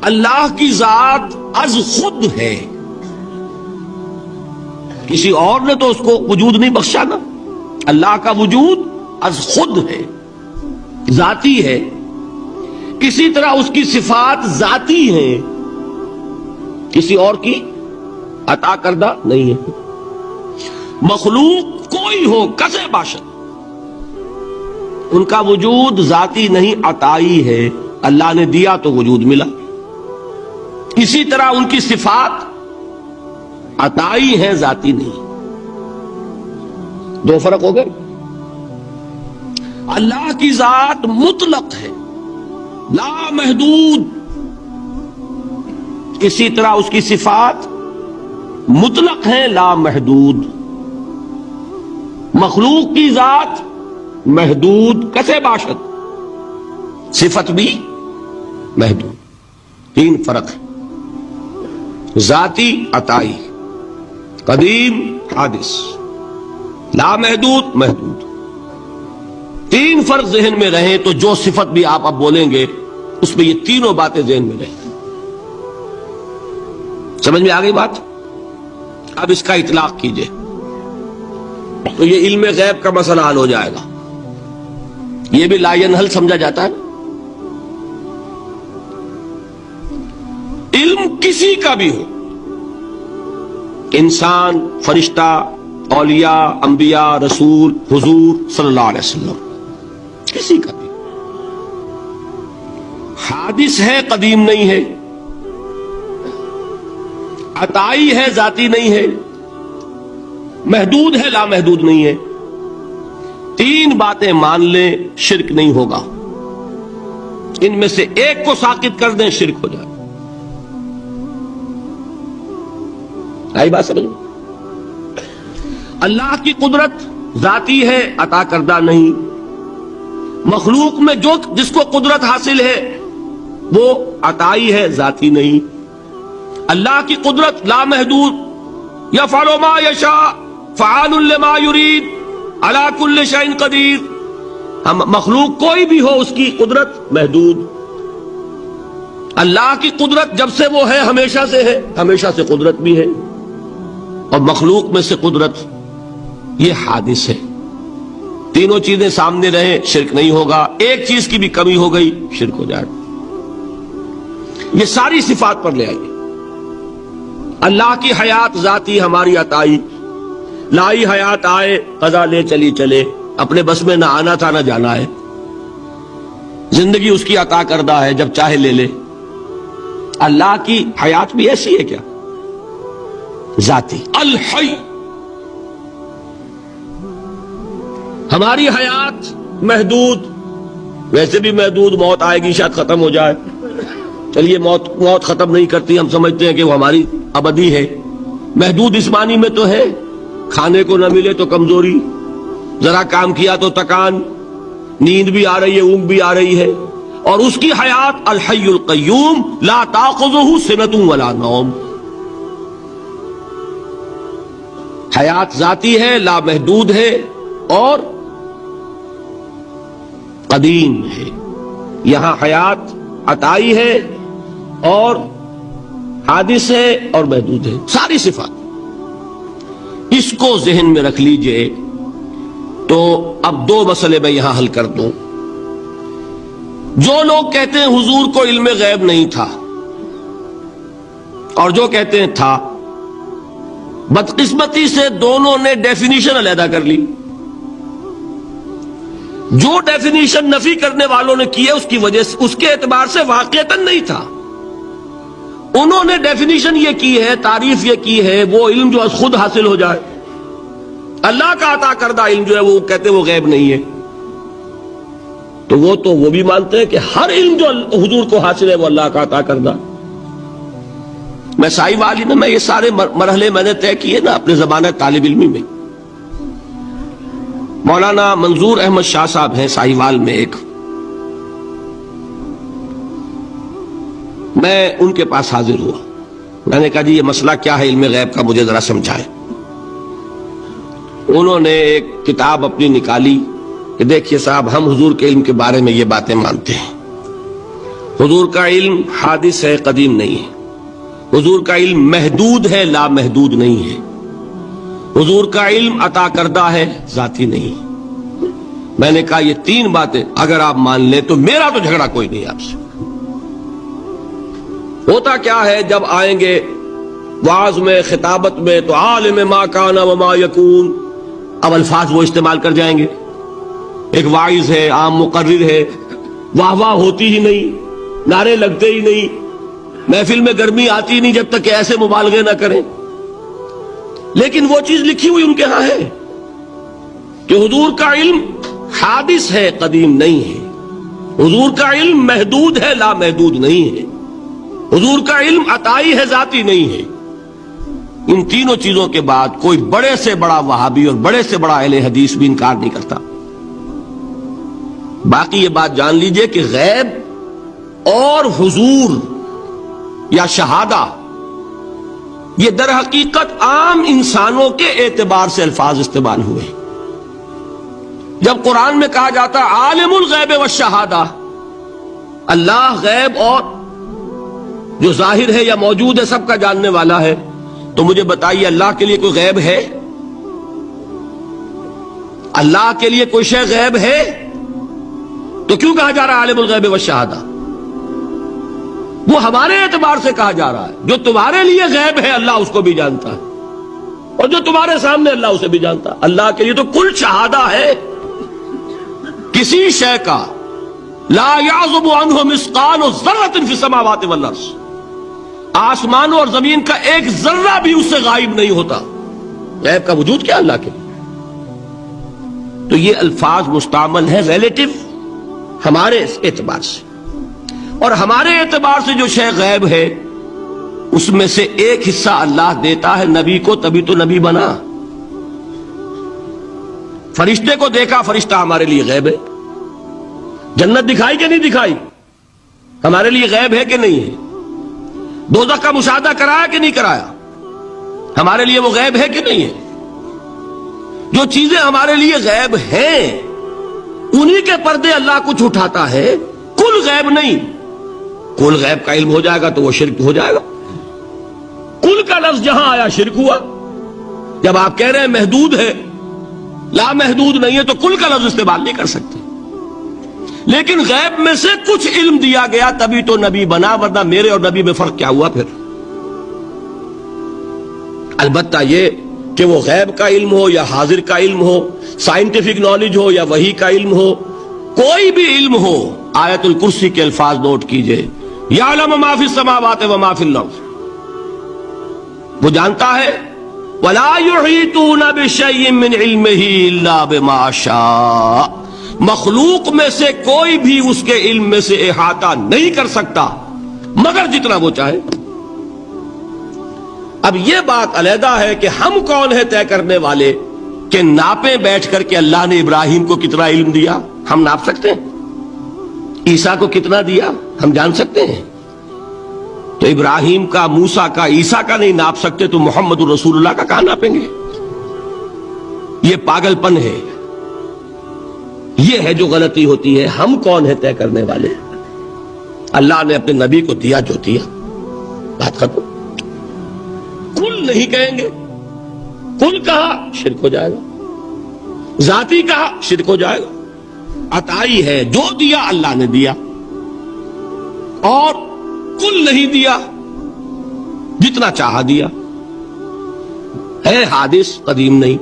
اللہ کی ذات از خود ہے، کسی اور نے تو اس کو وجود نہیں بخشا نا۔ اللہ کا وجود از خود ہے، ذاتی ہے۔ اسی طرح اس کی صفات ذاتی ہیں، کسی اور کی عطا کردہ نہیں ہے۔ مخلوق کوئی ہو کسے باشد، ان کا وجود ذاتی نہیں، عطائی ہے، اللہ نے دیا تو وجود ملا۔ اسی طرح ان کی صفات عطائی ہیں، ذاتی نہیں۔ 2 فرق ہو گئے۔ اللہ کی ذات مطلق ہے، لا محدود، اسی طرح اس کی صفات مطلق ہیں، لا محدود۔ مخلوق کی ذات محدود، کسے باشد، صفت بھی محدود۔ 3 فرق ہے، ذاتی، عطائی، قدیم، حادث، لا محدود، محدود۔ 3 فرق ذہن میں رہیں تو جو صفت بھی آپ اب بولیں گے اس میں یہ تینوں باتیں ذہن میں رہیں۔ سمجھ میں آ گئی بات؟ اب اس کا اطلاق کیجئے تو یہ علم غیب کا مسئلہ حل ہو جائے گا۔ یہ بھی لا ینحل سمجھا جاتا ہے۔ علم کسی کا بھی ہو، انسان، فرشتہ، اولیاء، انبیاء، رسول، حضور صلی اللہ علیہ وسلم، کسی کا بھی حادث ہے، قدیم نہیں ہے، عطائی ہے، ذاتی نہیں ہے، محدود ہے، لا محدود نہیں ہے۔ 3 باتیں مان لیں، شرک نہیں ہوگا۔ ان میں سے ایک کو ساقط کر دیں، شرک ہو جائے۔ آئی بات سمجھ؟ اللہ کی قدرت ذاتی ہے، عطا کردہ نہیں۔ مخلوق میں جس کو قدرت حاصل ہے وہ عطائی ہے، ذاتی نہیں۔ اللہ کی قدرت لا محدود، یفعل ما یشاء فعال لما یرید علی کل شیء قدیر۔ ہم مخلوق کوئی بھی ہو اس کی قدرت محدود۔ اللہ کی قدرت جب سے وہ ہے ہمیشہ سے ہے، ہمیشہ سے قدرت بھی ہے، اور مخلوق میں سے قدرت یہ حادث ہے۔ تینوں چیزیں سامنے رہیں، شرک نہیں ہوگا۔ ایک چیز کی بھی کمی ہو گئی، شرک ہو جائے۔ یہ ساری صفات پر لے آئیے۔ اللہ کی حیات ذاتی، ہماری عطائی، لائی حیات آئے، قضا لے چلی چلے، اپنے بس میں نہ آنا تھا نہ جانا ہے۔ زندگی اس کی عطا کردہ ہے، جب چاہے لے لے۔ اللہ کی حیات بھی ایسی ہے کیا؟ ذاتی الحی. ہماری حیات محدود، ویسے بھی محدود، موت آئے گی شاید ختم ہو جائے. چلیے موت ختم نہیں کرتی، ہم سمجھتے ہیں کہ وہ ہماری ابدی ہے. محدود اس معنی میں تو ہے کھانے کو نہ ملے تو کمزوری، ذرا کام کیا تو تکان، نیند بھی آ رہی ہے، اونگ بھی آ رہی ہے. اور اس کی حیات الحی القیوم لا تاخذہ سنۃ ولا نوم. حیات ذاتی ہے، لامحدود ہے اور قدیم ہے. یہاں حیات عطائی ہے اور حادث ہے اور محدود ہے، ساری صفات. اس کو ذہن میں رکھ لیجئے. تو اب دو مسئلے میں یہاں حل کر دوں. جو لوگ کہتے ہیں حضور کو علم غیب نہیں تھا اور جو کہتے ہیں تھا، بدقسمتی سے دونوں نے ڈیفینیشن علیحدہ کر لی. جو ڈیفینیشن نفی کرنے والوں نے کی ہے اس کی وجہ سے، اس کے اعتبار سے واقعتاً نہیں تھا. انہوں نے ڈیفینیشن یہ کی ہے، تعریف یہ کی ہے، وہ علم جو خود حاصل ہو جائے. اللہ کا عطا کردہ علم جو ہے وہ کہتے ہیں وہ غیب نہیں ہے. تو وہ بھی مانتے ہیں کہ ہر علم جو حضور کو حاصل ہے وہ اللہ کا عطا کردہ. میں سائی والی میں یہ سارے مرحلے میں نے طے کیے نا اپنے زمانہ طالب علمی میں. مولانا منظور احمد شاہ صاحب ہیں سائی وال میں ایک، میں ان کے پاس حاضر ہوا. میں نے کہا جی یہ مسئلہ کیا ہے علم غیب کا، مجھے ذرا سمجھائیں. انہوں نے ایک کتاب اپنی نکالی کہ دیکھیے صاحب، ہم حضور کے علم کے بارے میں یہ باتیں مانتے ہیں. حضور کا علم حادث ہے، قدیم نہیں ہے. حضور کا علم محدود ہے، لا محدود نہیں ہے. حضور کا علم عطا کردہ ہے، ذاتی نہیں. میں نے کہا یہ تین باتیں اگر آپ مان لیں تو میرا تو جھگڑا کوئی نہیں آپ سے. ہوتا کیا ہے جب آئیں گے وعظ میں، خطابت میں، تو عالم ما کان وما یکون، اب الفاظ وہ استعمال کر جائیں گے. ایک واعظ ہے، عام مقرر ہے، واہ واہ ہوتی ہی نہیں، نعرے لگتے ہی نہیں، محفل میں گرمی آتی نہیں جب تک کہ ایسے مبالغے نہ کریں. لیکن وہ چیز لکھی ہوئی ان کے ہاں ہے کہ حضور کا علم حادث ہے، قدیم نہیں ہے. حضور کا علم محدود ہے، لا محدود نہیں ہے. حضور کا علم عطائی ہے، ذاتی نہیں ہے. ان تینوں چیزوں کے بعد کوئی بڑے سے بڑا وہابی اور بڑے سے بڑا اہل حدیث بھی انکار نہیں کرتا. باقی یہ بات جان لیجئے کہ غیب اور حضور یا شہادہ یہ در حقیقت عام انسانوں کے اعتبار سے الفاظ استعمال ہوئے. جب قرآن میں کہا جاتا عالم الغیب والشہادہ، اللہ غیب اور جو ظاہر ہے یا موجود ہے سب کا جاننے والا ہے، تو مجھے بتائیے اللہ کے لیے کوئی غیب ہے؟ اللہ کے لیے کوئی شے غیب ہے؟ تو کیوں کہا جا رہا ہے عالم الغیب والشہادہ؟ وہ ہمارے اعتبار سے کہا جا رہا ہے. جو تمہارے لیے غیب ہے اللہ اس کو بھی جانتا ہے، اور جو تمہارے سامنے اللہ اسے بھی جانتا ہے. اللہ کے لیے تو کل شہادہ ہے. کسی شے کا لا یعزب عنہ مثقال ذرۃ فی السماوات والارض، آسمانوں اور زمین کا ایک ذرہ بھی اس سے غائب نہیں ہوتا. غیب کا وجود کیا اللہ کے لیے؟ تو یہ الفاظ مستعمل ہے ریلیٹو ہمارے اعتبار سے، اور ہمارے اعتبار سے جو شے غیب ہے اس میں سے ایک حصہ اللہ دیتا ہے نبی کو، تبھی تو نبی بنا. فرشتے کو دیکھا، فرشتہ ہمارے لیے غیب ہے. جنت دکھائی کہ نہیں دکھائی، ہمارے لیے غیب ہے کہ نہیں ہے. دوزخ کا مشاہدہ کرایا کہ نہیں کرایا، ہمارے لیے وہ غیب ہے کہ نہیں ہے. جو چیزیں ہمارے لیے غیب ہیں انہی کے پردے اللہ کچھ اٹھاتا ہے، کل غیب نہیں. کل غیب کا علم ہو جائے گا تو وہ شرک ہو جائے گا. کل کا لفظ جہاں آیا شرک ہوا. جب آپ کہہ رہے ہیں محدود ہے، لا محدود نہیں ہے، تو کل کا لفظ استعمال نہیں کر سکتے. لیکن غیب میں سے کچھ علم دیا گیا تبھی تو نبی بنا، ورنہ میرے اور نبی میں فرق کیا ہوا پھر؟ البتہ یہ کہ وہ غیب کا علم ہو یا حاضر کا علم ہو، سائنٹیفک نالج ہو یا وحی کا علم ہو، کوئی بھی علم ہو، آیت الکرسی کے الفاظ نوٹ کیجئے، یعلم ما فی السماوات و ما فی الارض، وہ جانتا ہے ولا یحیطون بشیء من علمہ الا بما شاء، مخلوق میں سے کوئی بھی اس کے علم میں سے احاطہ نہیں کر سکتا مگر جتنا وہ چاہے۔ اب یہ بات علیحدہ ہے کہ ہم کون ہے طے کرنے والے کہ ناپیں بیٹھ کر کہ اللہ نے ابراہیم کو کتنا علم دیا، ہم ناپ سکتے ہیں؟ عیسیٰ کو کتنا دیا ہم جان سکتے ہیں؟ تو ابراہیم کا، موسیٰ کا، عیسیٰ کا نہیں ناپ سکتے تو محمد رسول اللہ کا کہاں ناپیں گے؟ یہ پاگل پن ہے، یہ ہے جو غلطی ہوتی ہے۔ ہم کون ہے طے کرنے والے؟ اللہ نے اپنے نبی کو دیا جو دیا، بات ختم۔ کل نہیں کہیں گے، کل کہا شرک ہو جائے گا، ذاتی کہا شرک ہو جائے گا۔ عطائی ہے، جو دیا اللہ نے دیا، اور کل نہیں دیا، جتنا چاہا دیا، ہے حادث قدیم نہیں۔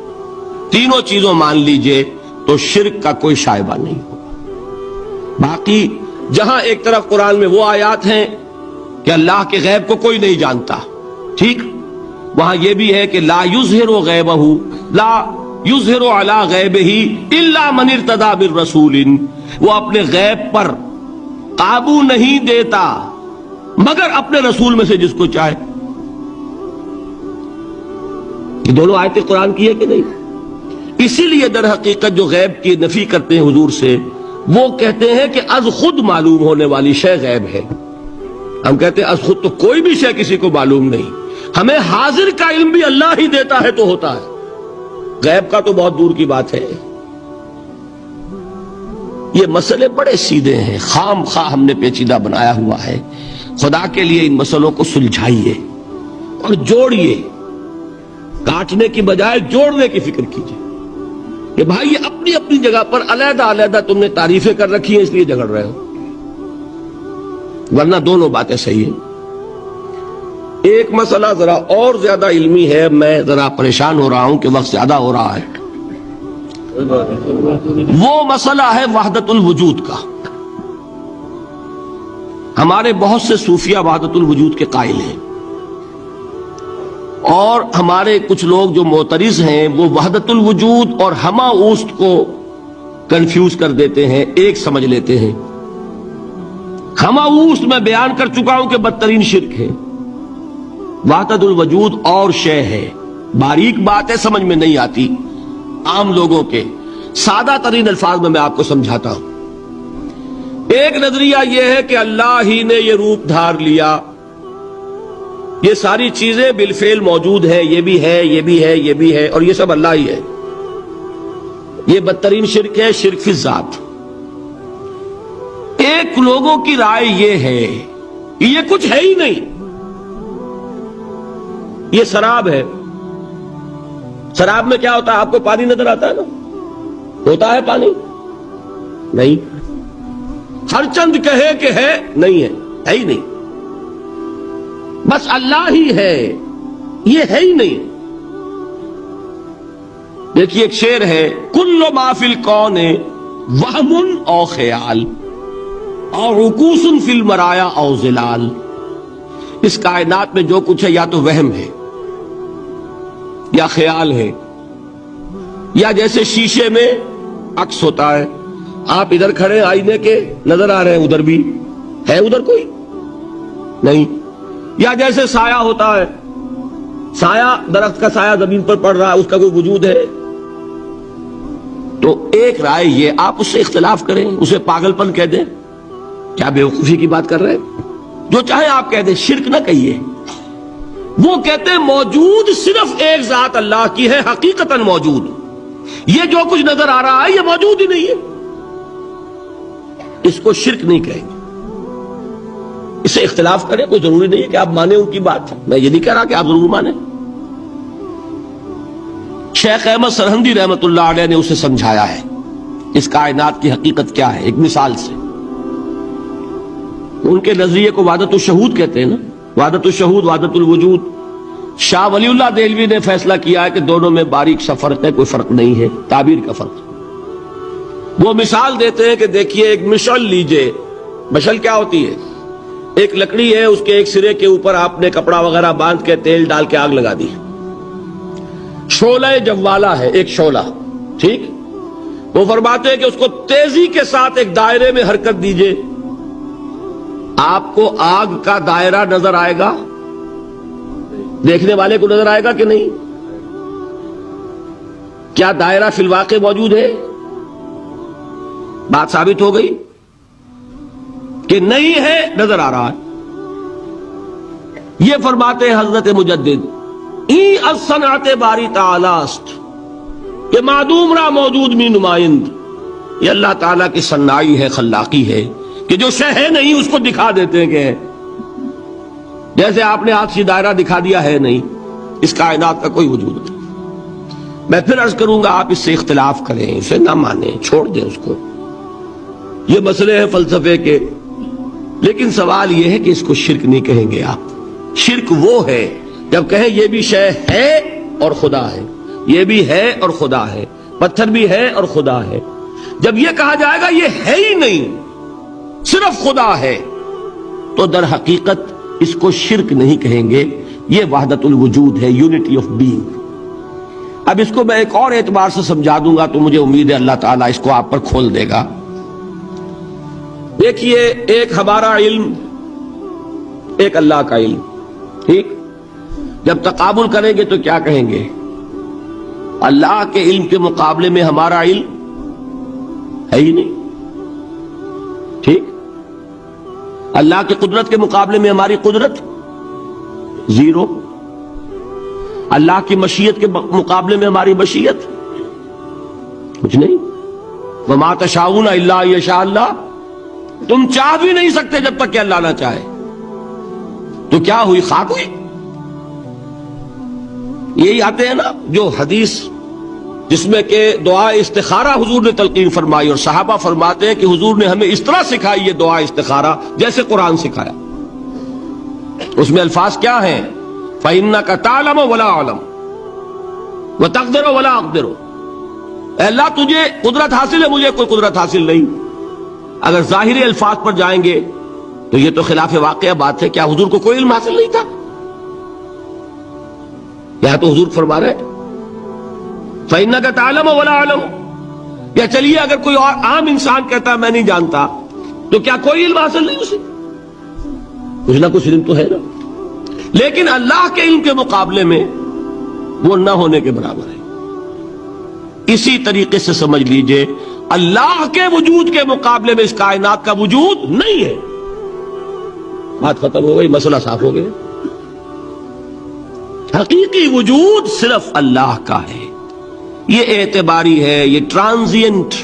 تینوں چیزوں مان لیجئے تو شرک کا کوئی شائبہ نہیں ہوگا۔ باقی جہاں ایک طرف قرآن میں وہ آیات ہیں کہ اللہ کے غیب کو کوئی نہیں جانتا، ٹھیک، وہاں یہ بھی ہے کہ لا یظہر غیبہ، لا یظہر علی غیبہ الا من ارتضی بالرسول، وہ اپنے غیب پر قابو نہیں دیتا مگر اپنے رسول میں سے جس کو چاہے۔ یہ دونوں آیتیں قرآن کی ہے کہ نہیں؟ اسی لیے در حقیقت جو غیب کی نفی کرتے ہیں حضور سے، وہ کہتے ہیں کہ از خود معلوم ہونے والی شے غیب ہے۔ ہم کہتے ہیں از خود تو کوئی بھی شے کسی کو معلوم نہیں، ہمیں حاضر کا علم بھی اللہ ہی دیتا ہے تو ہوتا ہے، غیب کا تو بہت دور کی بات ہے۔ یہ مسئلے بڑے سیدھے ہیں، خام خواہ ہم نے پیچیدہ بنایا ہوا ہے۔ خدا کے لیے ان مسئلوں کو سلجھائیے اور جوڑیے، کاٹنے کی بجائے جوڑنے کی فکر کیجیے کہ بھائی یہ اپنی اپنی جگہ پر علیحدہ علیحدہ تم نے تعریفیں کر رکھی ہیں اس لیے جھگڑ رہے ہو، ورنہ دونوں باتیں صحیح ہیں۔ ایک مسئلہ ذرا اور زیادہ علمی ہے، میں ذرا پریشان ہو رہا ہوں کہ وقت زیادہ ہو رہا ہے، وہ مسئلہ ہے وحدت الوجود کا۔ ہمارے بہت سے صوفیہ وحدت الوجود کے قائل ہیں، اور ہمارے کچھ لوگ جو معترض ہیں وہ وحدت الوجود اور ہمہ اوست کو کنفیوز کر دیتے ہیں، ایک سمجھ لیتے ہیں۔ ہمہ اوست میں بیان کر چکا ہوں کہ بدترین شرک ہے، وحدت الوجود اور شے ہے، باریک باتیں سمجھ میں نہیں آتی عام لوگوں کے، سادہ ترین الفاظ میں آپ کو سمجھاتا ہوں۔ ایک نظریہ یہ ہے کہ اللہ ہی نے یہ روپ دھار لیا، یہ ساری چیزیں بالفعل موجود ہیں، یہ بھی ہے، یہ بھی ہے، یہ بھی ہے، اور یہ سب اللہ ہی ہے۔ یہ بدترین شرک ہے، شرک فی الذات۔ ایک لوگوں کی رائے یہ ہے کہ یہ کچھ ہے ہی نہیں، یہ شراب ہے۔ شراب میں کیا ہوتا ہے؟ آپ کو پانی نظر آتا ہے نا؟ ہوتا ہے پانی؟ نہیں۔ ہر چند کہے کہ ہے، نہیں ہے، ہے ہی نہیں، بس اللہ ہی ہے، یہ ہے ہی نہیں۔ دیکھیے ایک شعر ہے، کل ما فی الکون وہم او خیال اور رکوس فی المرایا او ظلال، اس کائنات میں جو کچھ ہے یا تو وہم ہے یا خیال ہے، یا جیسے شیشے میں عکس ہوتا ہے، آپ ادھر کھڑے آئینے کے نظر آ رہے ہیں، ادھر بھی ہے، ادھر کوئی نہیں، یا جیسے سایہ ہوتا ہے، سایہ درخت کا سایہ زمین پر پڑ رہا ہے، اس کا کوئی وجود ہے؟ تو ایک رائے یہ، آپ اس سے اختلاف کریں، اسے پاگل پن کہہ دیں، کیا بیوقوفی کی بات کر رہے ہیں؟ جو چاہے آپ کہہ دیں، شرک نہ کہیے۔ وہ کہتے ہیں موجود صرف ایک ذات اللہ کی ہے، حقیقتاً موجود، یہ جو کچھ نظر آ رہا ہے یہ موجود ہی نہیں ہے، اس کو شرک نہیں کہیں گے۔ اسے اختلاف کریں، کوئی ضروری نہیں ہے کہ آپ مانیں ان کی بات، میں یہ نہیں کہہ رہا کہ آپ ضرور مانیں۔ شیخ احمد سرہندی رحمت اللہ علیہ نے اسے سمجھایا ہے اس کائنات کی حقیقت کیا ہے، ایک مثال سے۔ ان کے نظریے کو وحدت الشہود کہتے ہیں نا، وحدت الشہود، وحدت الوجود۔ شاہ ولی اللہ دہلوی نے فیصلہ کیا ہے کہ دونوں میں باریک سا فرق ہے، کوئی فرق نہیں ہے، تعبیر کا فرق۔ وہ مثال دیتے ہیں کہ دیکھیے ایک مشعل لیجئے، مشعل کیا ہوتی ہے؟ ایک لکڑی ہے، اس کے ایک سرے کے اوپر آپ نے کپڑا وغیرہ باندھ کے تیل ڈال کے آگ لگا دی، شعلہ جوالا ہے، ایک شعلہ، ٹھیک؟ وہ فرماتے ہیں کہ اس کو تیزی کے ساتھ ایک دائرے میں حرکت دیجئے، آپ کو آگ کا دائرہ نظر آئے گا؟ دیکھنے والے کو نظر آئے گا کہ نہیں؟ کیا دائرہ فی الواقع موجود ہے؟ بات ثابت ہو گئی کہ نہیں ہے، نظر آ رہا ہے۔ یہ فرماتے ہیں حضرت مجدد ای الصنعت باری تعالی است، کہ معدوم را موجود می نمائند، یہ اللہ تعالیٰ کی صنائی ہے، خلاقی ہے، کہ جو شے ہے نہیں اس کو دکھا دیتے ہیں کہ ہے۔ جیسے آپ نے آج سے دائرہ دکھا دیا ہے نہیں، اس کائنات کا کوئی وجود نہیں۔ میں پھر عرض کروں گا آپ اس سے اختلاف کریں، اسے نہ مانیں، چھوڑ دیں اس کو، یہ مسئلے ہیں فلسفے کے، لیکن سوال یہ ہے کہ اس کو شرک نہیں کہیں گے آپ۔ شرک وہ ہے جب کہیں یہ بھی شے ہے اور خدا ہے، یہ بھی ہے اور خدا ہے، پتھر بھی ہے اور خدا ہے۔ جب یہ کہا جائے گا یہ ہے ہی نہیں، صرف خدا ہے، تو در حقیقت اس کو شرک نہیں کہیں گے، یہ وحدت الوجود ہے، یونٹی آف بینگ۔ اب اس کو میں ایک اور اعتبار سے سمجھا دوں گا تو مجھے امید ہے اللہ تعالیٰ اس کو آپ پر کھول دے گا۔ دیکھیے، ایک ہمارا علم، ایک اللہ کا علم، ٹھیک؟ جب تقابل کریں گے تو کیا کہیں گے؟ اللہ کے علم کے مقابلے میں ہمارا علم ہے ہی نہیں، ٹھیک؟ اللہ کی قدرت کے مقابلے میں ہماری قدرت زیرو، اللہ کی مشیت کے مقابلے میں ہماری مشیت کچھ نہیں۔ وما تشاؤون الا ان یشاء اللہ، تم چاہ بھی نہیں سکتے جب تک کہ اللہ نہ چاہے۔ تو کیا ہوئی؟ خاک ہوئی۔ یہی آتے ہیں نا جو حدیث جس میں کہ دعا استخارہ حضور نے تلقین فرمائی، اور صحابہ فرماتے ہیں کہ حضور نے ہمیں اس طرح سکھائی یہ دعا استخارہ جیسے قرآن سکھایا۔ اس میں الفاظ کیا ہیں؟ فَإِنَّكَ تَعْلَمُ وَلَا أَعْلَمُ وَتَقْدِرُ وَلَا أَقْدِرُ، اے اللہ تجھے قدرت حاصل ہے، مجھے کوئی قدرت حاصل نہیں۔ اگر ظاہری الفاظ پر جائیں گے تو یہ تو خلاف واقعہ بات ہے۔ کیا حضور کو کوئی علم حاصل نہیں تھا؟ یہاں تو حضور فرما رہے فَإِنَّكَ تَعْلَمُ وَلَا أَعْلَمُ، یا چلیے اگر کوئی اور عام انسان کہتا ہے میں نہیں جانتا، تو کیا کوئی علم حاصل نہیں اسے؟ کچھ نہ کچھ علم تو ہے نا۔ لیکن اللہ کے علم کے مقابلے میں وہ نہ ہونے کے برابر ہے۔ اسی طریقے سے سمجھ لیجئے اللہ کے وجود کے مقابلے میں اس کائنات کا وجود نہیں ہے۔ بات ختم ہو گئی، مسئلہ صاف ہو گیا۔ حقیقی وجود صرف اللہ کا ہے، یہ اعتباری ہے، یہ ٹرانزینٹ،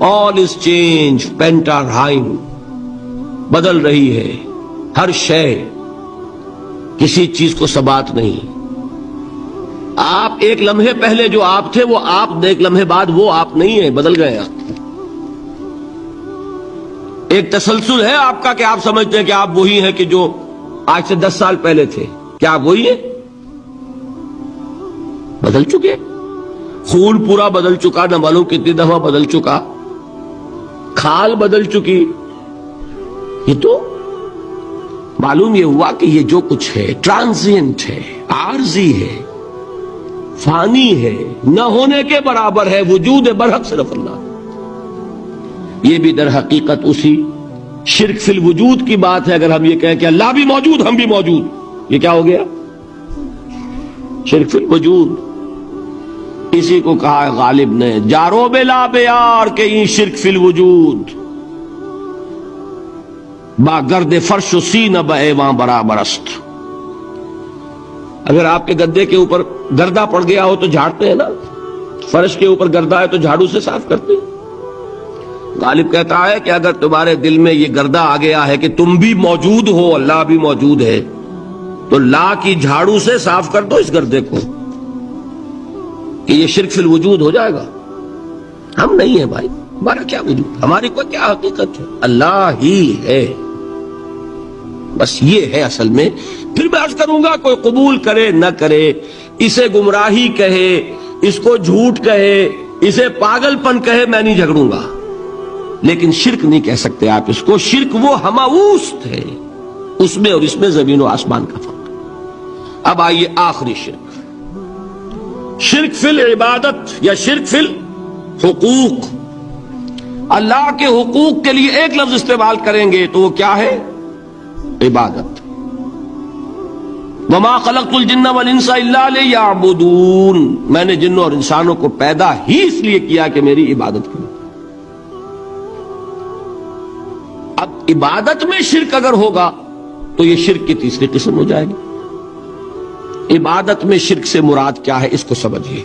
آل از چینج، پینٹا رائم، بدل رہی ہے ہر شے، کسی چیز کو ثبات نہیں۔ آپ ایک لمحے پہلے جو آپ تھے وہ آپ، ایک لمحے بعد وہ آپ نہیں ہیں، بدل گئے آپ۔ ایک تسلسل ہے آپ کا کہ آپ سمجھتے ہیں کہ آپ وہی ہیں کہ جو آج سے 10 سال پہلے تھے۔ کیا آپ وہی ہیں؟ بدل چکے، خون پورا بدل چکا، نہ معلوم کتنی دفعہ بدل چکا، کھال بدل چکی۔ یہ تو معلوم یہ ہوا کہ یہ جو کچھ ہے ٹرانزینٹ ہے، عارضی ہے، فانی ہے، نہ ہونے کے برابر ہے، وجود برحق صرف اللہ۔ یہ بھی در حقیقت اسی شرک فی الوجود کی بات ہے۔ اگر ہم یہ کہیں کہ اللہ بھی موجود ہم بھی موجود، یہ کیا ہو گیا؟ شرک فی الوجود۔ اسی کو کہا ہے غالب نے جارو بلا بیار کہ این شرک فی الوجود، با گرد فرش و سینہ با ایوان برابر است۔ اگر آپ کے گدے کے اوپر گردہ پڑ گیا ہو تو جھاڑتے ہیں نا، فرش کے اوپر گردہ ہے تو جھاڑو سے صاف کرتے ہیں۔ غالب کہتا ہے کہ اگر تمہارے دل میں یہ گردہ آ گیا ہے کہ تم بھی موجود ہو، اللہ بھی موجود ہے، تو لا کی جھاڑو سے صاف کر دو اس گردے کو، کہ یہ شرک فی الوجود ہو جائے گا۔ ہم نہیں ہیں بھائی، ہمارا کیا وجود، ہماری کوئی کیا حقیقت ہے؟ اللہ ہی ہے، بس یہ ہے اصل میں۔ پھر میں عرض کروں گا کوئی قبول کرے نہ کرے، اسے گمراہی کہے، اس کو جھوٹ کہے، اسے پاگل پن کہے، میں نہیں جھگڑوں گا۔ لیکن شرک نہیں کہہ سکتے آپ اس کو. شرک وہ ہماوست ہے، اس میں اور اس میں زمین و آسمان کا فرق. اب آئیے آخری شرک، شرک فی العبادت یا شرک فی الحقوق. اللہ کے حقوق کے لیے ایک لفظ استعمال کریں گے تو وہ کیا ہے؟ عبادت. وما خلقت الجن والانس الا لیعبدون، میں نے جنوں اور انسانوں کو پیدا ہی اس لیے کیا کہ میری عبادت کریں. اب عبادت میں شرک اگر ہوگا تو یہ شرک کی تیسری قسم ہو جائے گی. عبادت میں شرک سے مراد کیا ہے اس کو سمجھیے.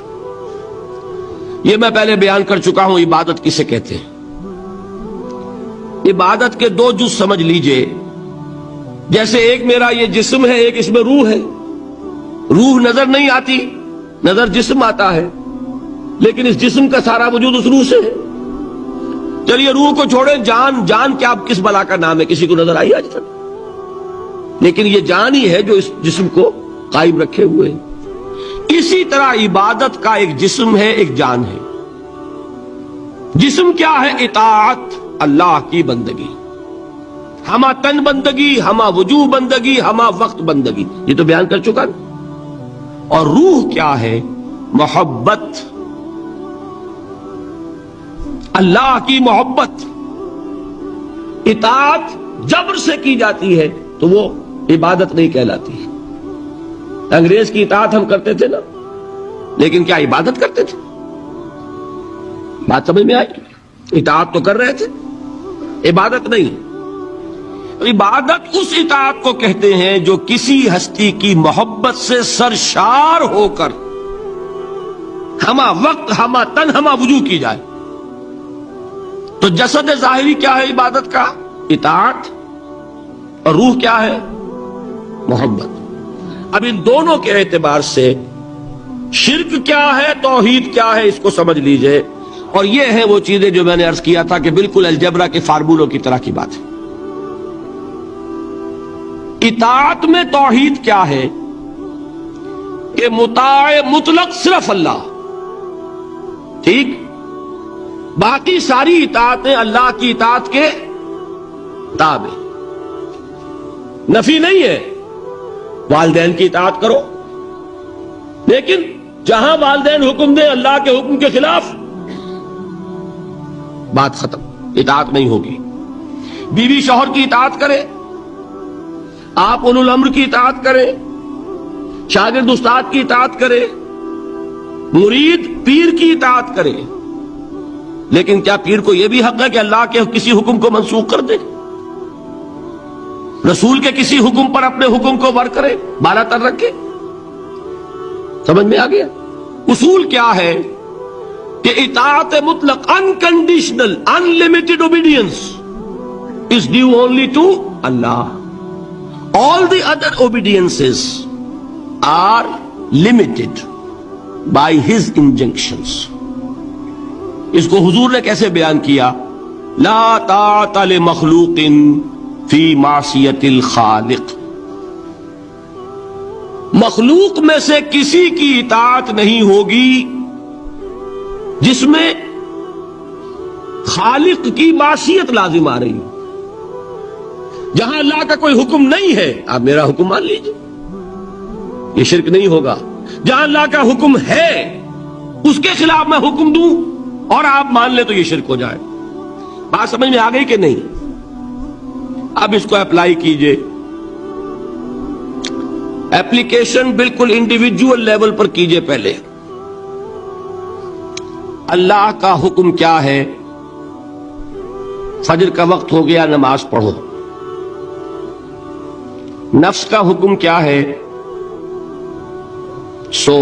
یہ میں پہلے بیان کر چکا ہوں عبادت کسے کہتے ہیں. عبادت کے دو جز سمجھ لیجئے. جیسے ایک میرا یہ جسم ہے، ایک اس میں روح ہے. روح نظر نہیں آتی، نظر جسم آتا ہے، لیکن اس جسم کا سارا وجود اس روح سے ہے. چلیے روح کو چھوڑیں، جان کیا کس بلا کا نام ہے؟ کسی کو نظر آئی آج تک؟ لیکن یہ جان ہی ہے جو اس جسم کو قائم رکھے ہوئے. اسی طرح عبادت کا ایک جسم ہے، ایک جان ہے. جسم کیا ہے؟ اطاعت، اللہ کی بندگی، ہما تن بندگی، ہما وجوہ بندگی، ہما وقت بندگی، یہ تو بیان کر چکا. اور روح کیا ہے؟ محبت، اللہ کی محبت. اطاعت جبر سے کی جاتی ہے تو وہ عبادت نہیں کہلاتی. انگریز کی اطاعت ہم کرتے تھے نا، لیکن کیا عبادت کرتے تھے؟ بات سمجھ میں آئی؟ اطاعت تو کر رہے تھے، عبادت نہیں. عبادت اس اطاعت کو کہتے ہیں جو کسی ہستی کی محبت سے سرشار ہو کر ہما وقت، ہما تن، ہما وجوہ کی جائے. تو جسد ظاہری کیا ہے عبادت کا؟ اطاعت. اور روح کیا ہے؟ محبت. اب ان دونوں کے اعتبار سے شرک کیا ہے، توحید کیا ہے، اس کو سمجھ لیجئے. اور یہ ہے وہ چیزیں جو میں نے عرض کیا تھا کہ بالکل الجبرا کے فارمولوں کی طرح کی بات ہے. اطاعت میں توحید کیا ہے؟ کہ مطاع مطلق صرف اللہ. ٹھیک، باقی ساری اطاعتیں اللہ کی اطاعت کے تابع. نفی نہیں ہے، والدین کی اطاعت کرو، لیکن جہاں والدین حکم دیں اللہ کے حکم کے خلاف، بات ختم، اطاعت نہیں ہوگی. بیوی شوہر کی اطاعت کرے، آپ اولو الامر کی اطاعت کریں، شاگرد استاد کی اطاعت کرے، مرید پیر کی اطاعت کرے، لیکن کیا پیر کو یہ بھی حق ہے کہ اللہ کے کسی حکم کو منسوخ کر دے؟ رسول کے کسی حکم پر اپنے حکم کو ور کرے، بالا تر رکھے؟ سمجھ میں آ گیا؟ اصول کیا ہے کہ اطاعت مطلق، unconditional, unlimited obedience is due only to Allah. All the other obediences are limited by His injunctions. اس کو حضور نے کیسے بیان کیا؟ لا طاعت لمخلوق فی معصیت الخالق. مخلوق میں سے کسی کی اطاعت نہیں ہوگی جس میں خالق کی معصیت لازم آ رہی. جہاں اللہ کا کوئی حکم نہیں ہے آپ میرا حکم مان لیجیے، یہ شرک نہیں ہوگا. جہاں اللہ کا حکم ہے اس کے خلاف میں حکم دوں اور آپ مان لیں تو یہ شرک ہو جائے. بات سمجھ میں آ گئی کہ نہیں؟ اب اس کو اپلائی کیجئے. ایپلیکیشن بالکل انڈیویجول لیول پر کیجئے. پہلے اللہ کا حکم کیا ہے؟ فجر کا وقت ہو گیا، نماز پڑھو. نفس کا حکم کیا ہے؟ سو.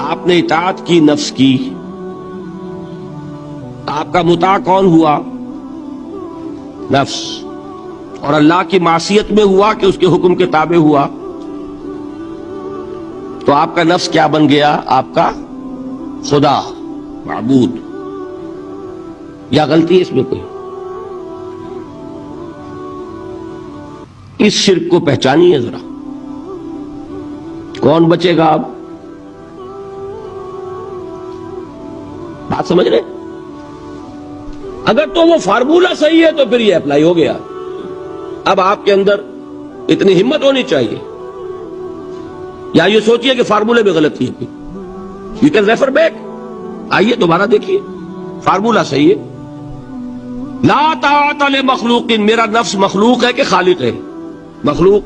آپ نے اطاعت کی نفس کی، آپ کا مطاع کون ہوا؟ نفس. اور اللہ کی معصیت میں ہوا کہ اس کے حکم کے تابع ہوا، تو آپ کا نفس کیا بن گیا؟ آپ کا خدا، معبود. یا غلطی ہے اس میں کوئی؟ اس شرک کو پہچانیے ذرا. کون بچے گا؟ اب بات سمجھ رہے؟ اگر تو وہ فارمولہ صحیح ہے تو پھر یہ اپلائی ہو گیا. اب آپ کے اندر اتنی ہمت ہونی چاہیے، یا یہ سوچئے کہ فارمولے میں غلطی ہے. یو کین ریفر بیک، آئیے دوبارہ دیکھیے، فارمولہ صحیح ہے. لا طاعت لمخلوق، میرا نفس مخلوق ہے کہ خالق ہے؟ مخلوق.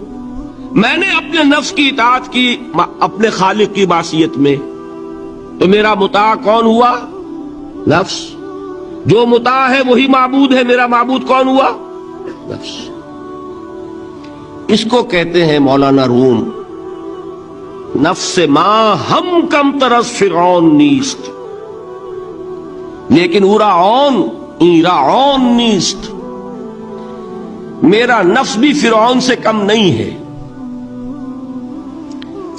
میں نے اپنے نفس کی اطاعت کی اپنے خالق کی معصیت میں، تو میرا مطاع کون ہوا؟ نفس. جو مطاع ہے وہی معبود ہے، میرا معبود کون ہوا؟ نفس. اس کو کہتے ہیں مولانا روم، نفس ما ہم کم ترس فرعون نیست، لیکن اورا عون ایرا عون نیست. میرا نفس بھی فرعون سے کم نہیں ہے.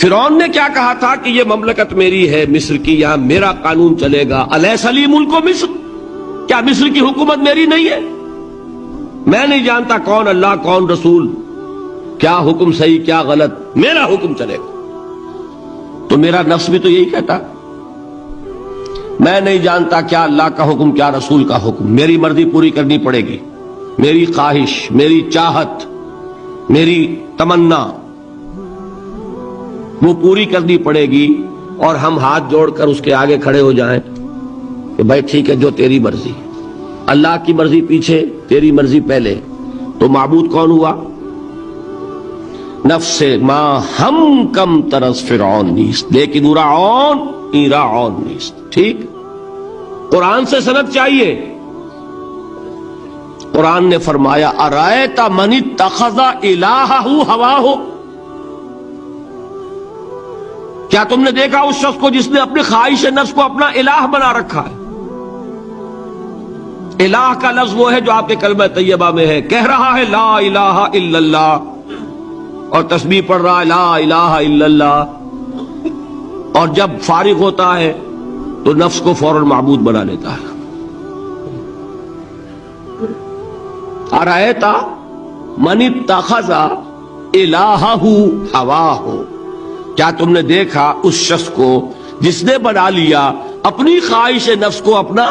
فرعون نے کیا کہا تھا کہ یہ مملکت میری ہے مصر کی، یہاں میرا قانون چلے گا. الیس لی ملک مصر، کیا مصر کی حکومت میری نہیں ہے؟ میں نہیں جانتا کون اللہ کون رسول، کیا حکم صحیح کیا غلط، میرا حکم چلے گا. تو میرا نفس بھی تو یہی کہتا، میں نہیں جانتا کیا اللہ کا حکم کیا رسول کا حکم، میری مرضی پوری کرنی پڑے گی، میری خواہش، میری چاہت، میری تمنا وہ پوری کرنی پڑے گی. اور ہم ہاتھ جوڑ کر اس کے آگے کھڑے ہو جائیں کہ بھائی ٹھیک ہے جو تیری مرضی، اللہ کی مرضی پیچھے تیری مرضی پہلے. تو معبود کون ہوا؟ نفس ما ہم کم ترس فرعون نیست، لیکن اورا عون ایرا عون نیست. ٹھیک، قرآن سے سند چاہیے. قرآن نے فرمایا ارائیت من اتخذ الہہ ہواہ، کیا تم نے دیکھا اس شخص کو جس نے اپنی خواہش نفس کو اپنا الہ بنا رکھا ہے؟ الہ کا لفظ وہ ہے جو آپ کے کلمہ طیبہ میں ہے، کہہ رہا ہے لا الہ الا اللہ، اور تسبیح پڑھ رہا ہے لا الہ الا اللہ، اور جب فارغ ہوتا ہے تو نفس کو فوراً معبود بنا لیتا ہے. ارائیت من اتخذ الہہ ہواہ، کیا تم نے دیکھا اس شخص کو جس نے بنا لیا اپنی خواہش نفس کو اپنا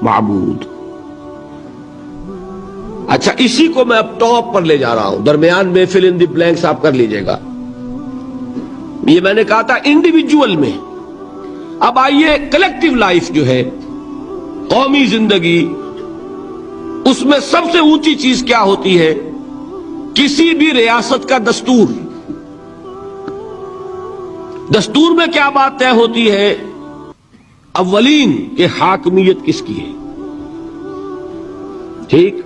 معبود. اچھا، اسی کو میں اب ٹاپ پر لے جا رہا ہوں، درمیان میں فل ان دی بلینکس آپ کر لیجئے گا. یہ میں نے کہا تھا انڈیویجول میں. اب آئیے کلیکٹیو لائف جو ہے، قومی زندگی، اس میں سب سے اونچی چیز کیا ہوتی ہے؟ کسی بھی ریاست کا دستور. دستور میں کیا بات طے ہوتی ہے؟ اولین کہ حاکمیت کس کی ہے. ٹھیک،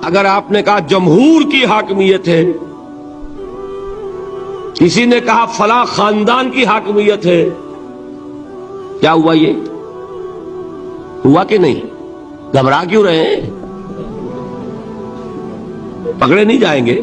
اگر آپ نے کہا جمہور کی حاکمیت ہے، کسی نے کہا فلاں خاندان کی حاکمیت ہے، کیا ہوا؟ یہ ہوا کہ نہیں؟ گھبرا کیوں رہے ہیں؟ پکڑے نہیں جائیں گے.